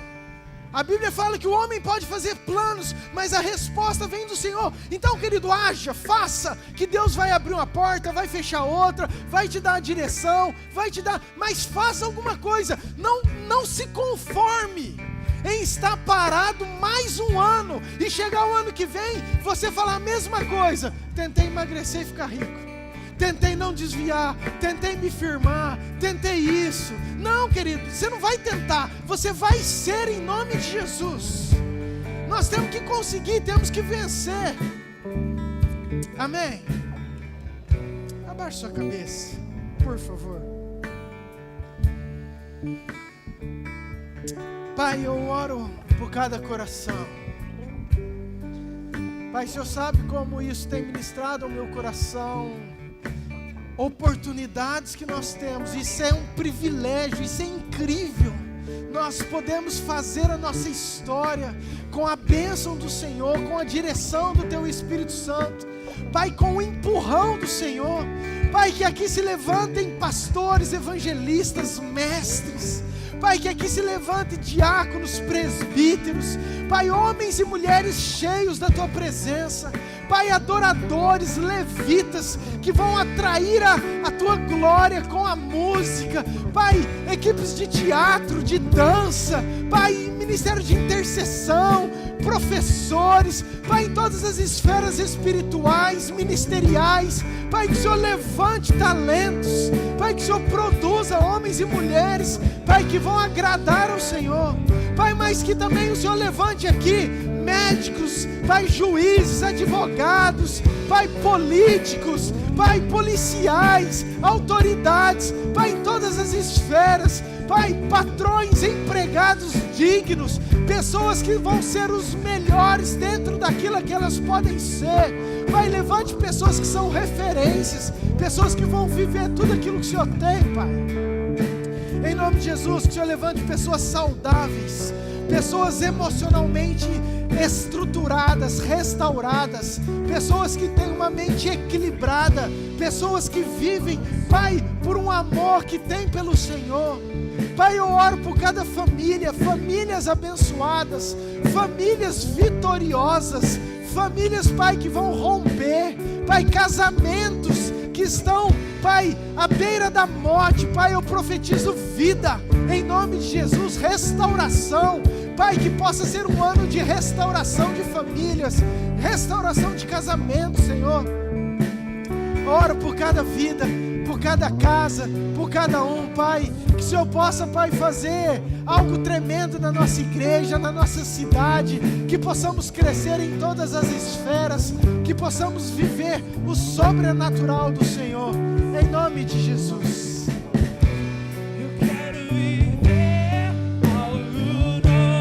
A Bíblia fala que o homem pode fazer planos, mas a resposta vem do Senhor. Então, querido, haja, faça, que Deus vai abrir uma porta, vai fechar outra, vai te dar a direção, vai te dar, mas faça alguma coisa. Não se conforme em estar parado mais um ano e chegar o ano que vem, você falar a mesma coisa. Tentei emagrecer e ficar rico. Tentei não desviar, tentei me firmar, tentei isso. Não, querido, você não vai tentar, você vai ser em nome de Jesus. Nós temos que conseguir, temos que vencer. Amém? Abaixe sua cabeça, por favor. Pai, eu oro por cada coração. Pai, o Senhor sabe como isso tem ministrado ao meu coração. Oportunidades que nós temos, isso é um privilégio, isso é incrível. Nós podemos fazer a nossa história com a bênção do Senhor, com a direção do Teu Espírito Santo. Pai, com o empurrão do Senhor. Pai, que aqui se levantem pastores, evangelistas, mestres. Pai, que aqui se levante diáconos, presbíteros, Pai, homens e mulheres cheios da Tua presença, Pai, adoradores, levitas, que vão atrair a Tua glória com a música, Pai, equipes de teatro, de dança, Pai, ministério de intercessão, professores, Pai, em todas as esferas espirituais, ministeriais, Pai, que o Senhor levante talentos, Pai, que o Senhor produza homens e mulheres, Pai, que vão agradar ao Senhor, Pai, mas que também o Senhor levante aqui médicos, Pai, juízes, advogados, Pai, políticos, Pai, policiais, autoridades, Pai, em todas as esferas, Pai, patrões, empregados dignos, pessoas que vão ser os melhores dentro daquilo que elas podem ser. Pai, levante pessoas que são referências, pessoas que vão viver tudo aquilo que o Senhor tem, Pai. Em nome de Jesus, que o Senhor levante pessoas saudáveis, pessoas emocionalmente estruturadas, restauradas, pessoas que têm uma mente equilibrada, pessoas que vivem, Pai, por um amor que tem pelo Senhor. Pai, eu oro por cada família, famílias abençoadas, famílias vitoriosas, famílias, Pai, que vão romper, Pai, casamentos que estão, Pai, à beira da morte, Pai, eu profetizo vida Em nome de Jesus, restauração. Pai, que possa ser um ano de restauração de famílias, restauração de casamento, Senhor. Oro por cada vida, por cada casa, por cada um, Pai. Que o Senhor possa, Pai, fazer algo tremendo na nossa igreja, na nossa cidade. Que possamos crescer em todas as esferas. Que possamos viver o sobrenatural do Senhor. Em nome de Jesus. Eu quero viver algo novo.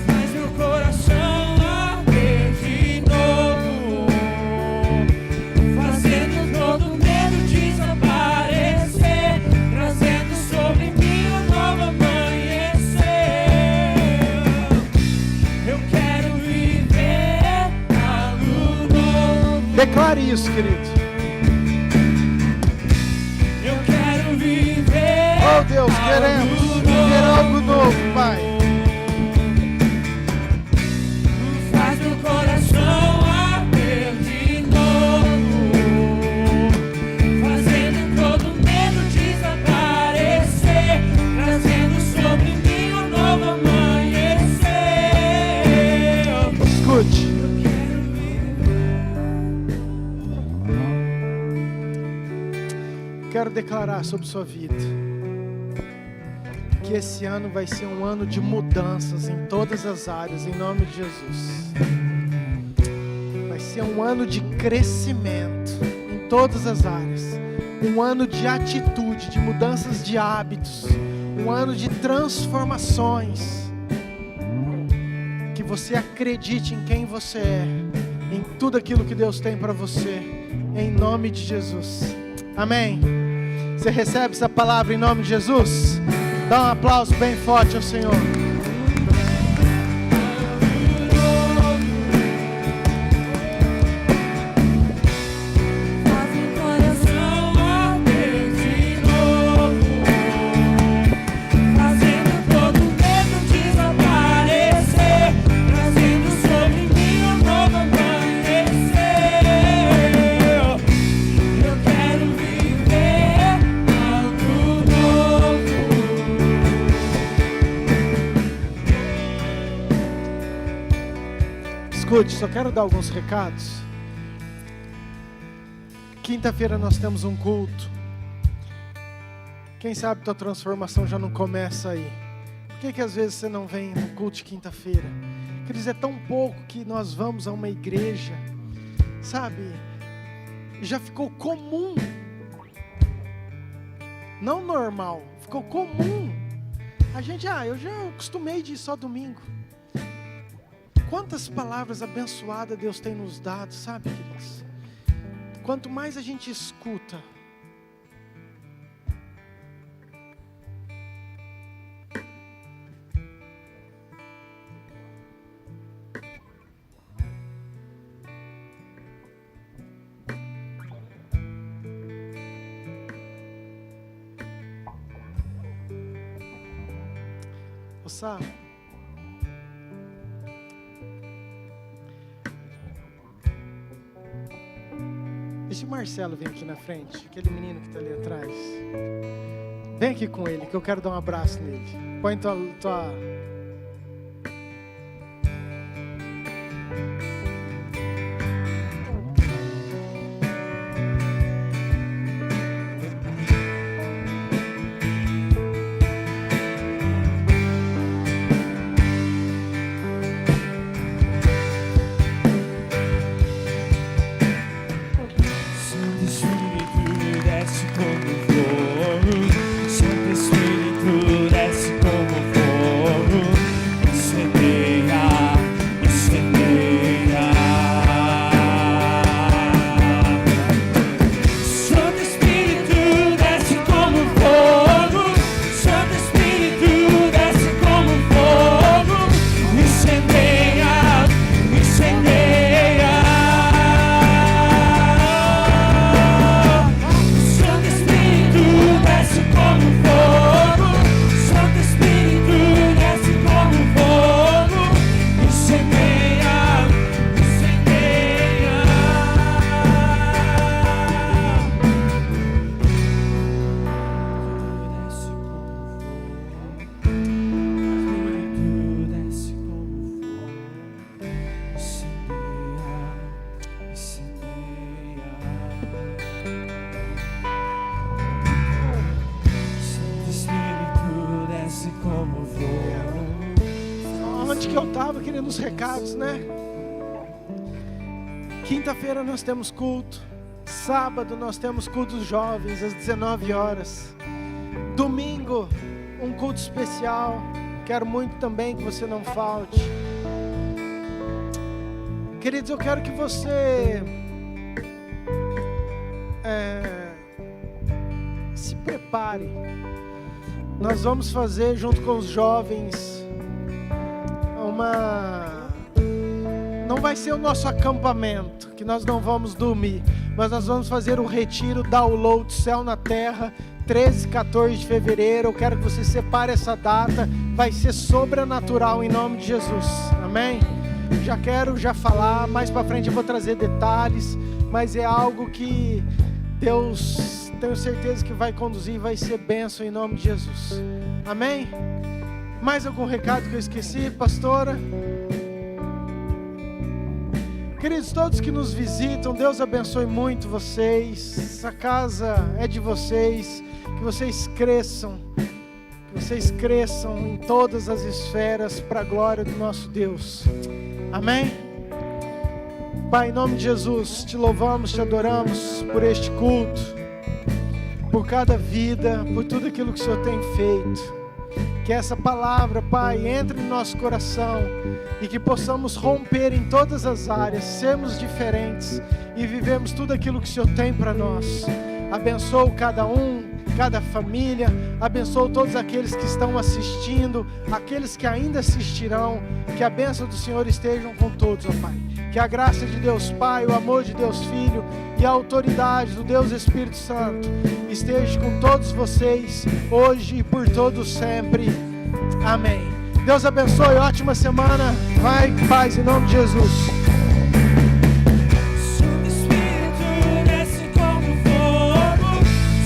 Faz meu coração arder de novo, fazendo todo medo desaparecer, trazendo sobre mim um novo amanhecer. Eu quero viver algo novo. Declare isso, querido. Eu quero viver. Oh Deus, queremos viver algo novo, Pai. Faz meu coração arder de novo, fazendo todo medo desaparecer, trazendo sobre mim um novo amanhecer. Escute. Eu quero Quero declarar sobre sua vida que esse ano vai ser um ano de mudanças em todas as áreas, em nome de Jesus. Vai ser um ano de crescimento em todas as áreas, um ano de atitude, de mudanças de hábitos, um ano de transformações. Que você acredite em quem você é, em tudo aquilo que Deus tem para você, em nome de Jesus. Amém. Você recebe essa palavra em nome de Jesus? Dá um aplauso bem forte ao Senhor. Faz meu coração arder de novo, fazendo todo medo desaparecer, trazendo sobre mim um novo amanhecer. Eu quero viver algo novo. Escute, só quero dar alguns recados. Quinta-feira nós temos um culto. Quem sabe tua transformação já não começa aí. Por que às vezes você não vem no culto de quinta-feira? Queridos, é tão pouco que nós vamos a uma igreja, sabe? Já ficou comum. Não normal, ficou comum. A gente, eu já acostumei de ir só domingo. Quantas palavras abençoadas Deus tem nos dado, sabe, queridos? Quanto mais a gente escuta, sabe? Deixa o Marcelo vir aqui na frente, aquele menino que está ali atrás. Vem aqui com ele, que eu quero dar um abraço nele. Põe tua... Santo Espírito, desce como fogo. Onde que eu estava querendo os recados, né? Quinta-feira nós temos culto. Sábado nós temos culto dos jovens às 19 horas. Domingo, um culto especial. Quero muito também que você não falte. Queridos, eu quero que você se prepare. Nós vamos fazer junto com os jovens não vai ser o nosso acampamento, que nós não vamos dormir, mas nós vamos fazer o retiro Download Céu na Terra, 13 e 14 de fevereiro. Eu quero que você separe essa data, vai ser sobrenatural em nome de Jesus, amém? Quero falar, mais para frente eu vou trazer detalhes, mas é algo que Deus, tenho certeza que vai conduzir, vai ser bênção em nome de Jesus, amém? Mais algum recado que eu esqueci, pastora? Queridos, todos que nos visitam, Deus abençoe muito vocês. Essa casa é de vocês. Que vocês cresçam em todas as esferas para a glória do nosso Deus. Amém? Pai, em nome de Jesus, te louvamos, te adoramos por este culto, por cada vida, por tudo aquilo que o Senhor tem feito. Que essa palavra, Pai, entre no nosso coração e que possamos romper em todas as áreas, sermos diferentes e vivemos tudo aquilo que o Senhor tem para nós. Abençoa cada um, cada família, abençoa todos aqueles que estão assistindo, aqueles que ainda assistirão, que a bênção do Senhor estejam com todos, ó Pai. Que a graça de Deus Pai, o amor de Deus Filho e a autoridade do Deus Espírito Santo esteja com todos vocês, hoje e por todos sempre. Amém. Deus abençoe, ótima semana. Vai em paz em nome de Jesus.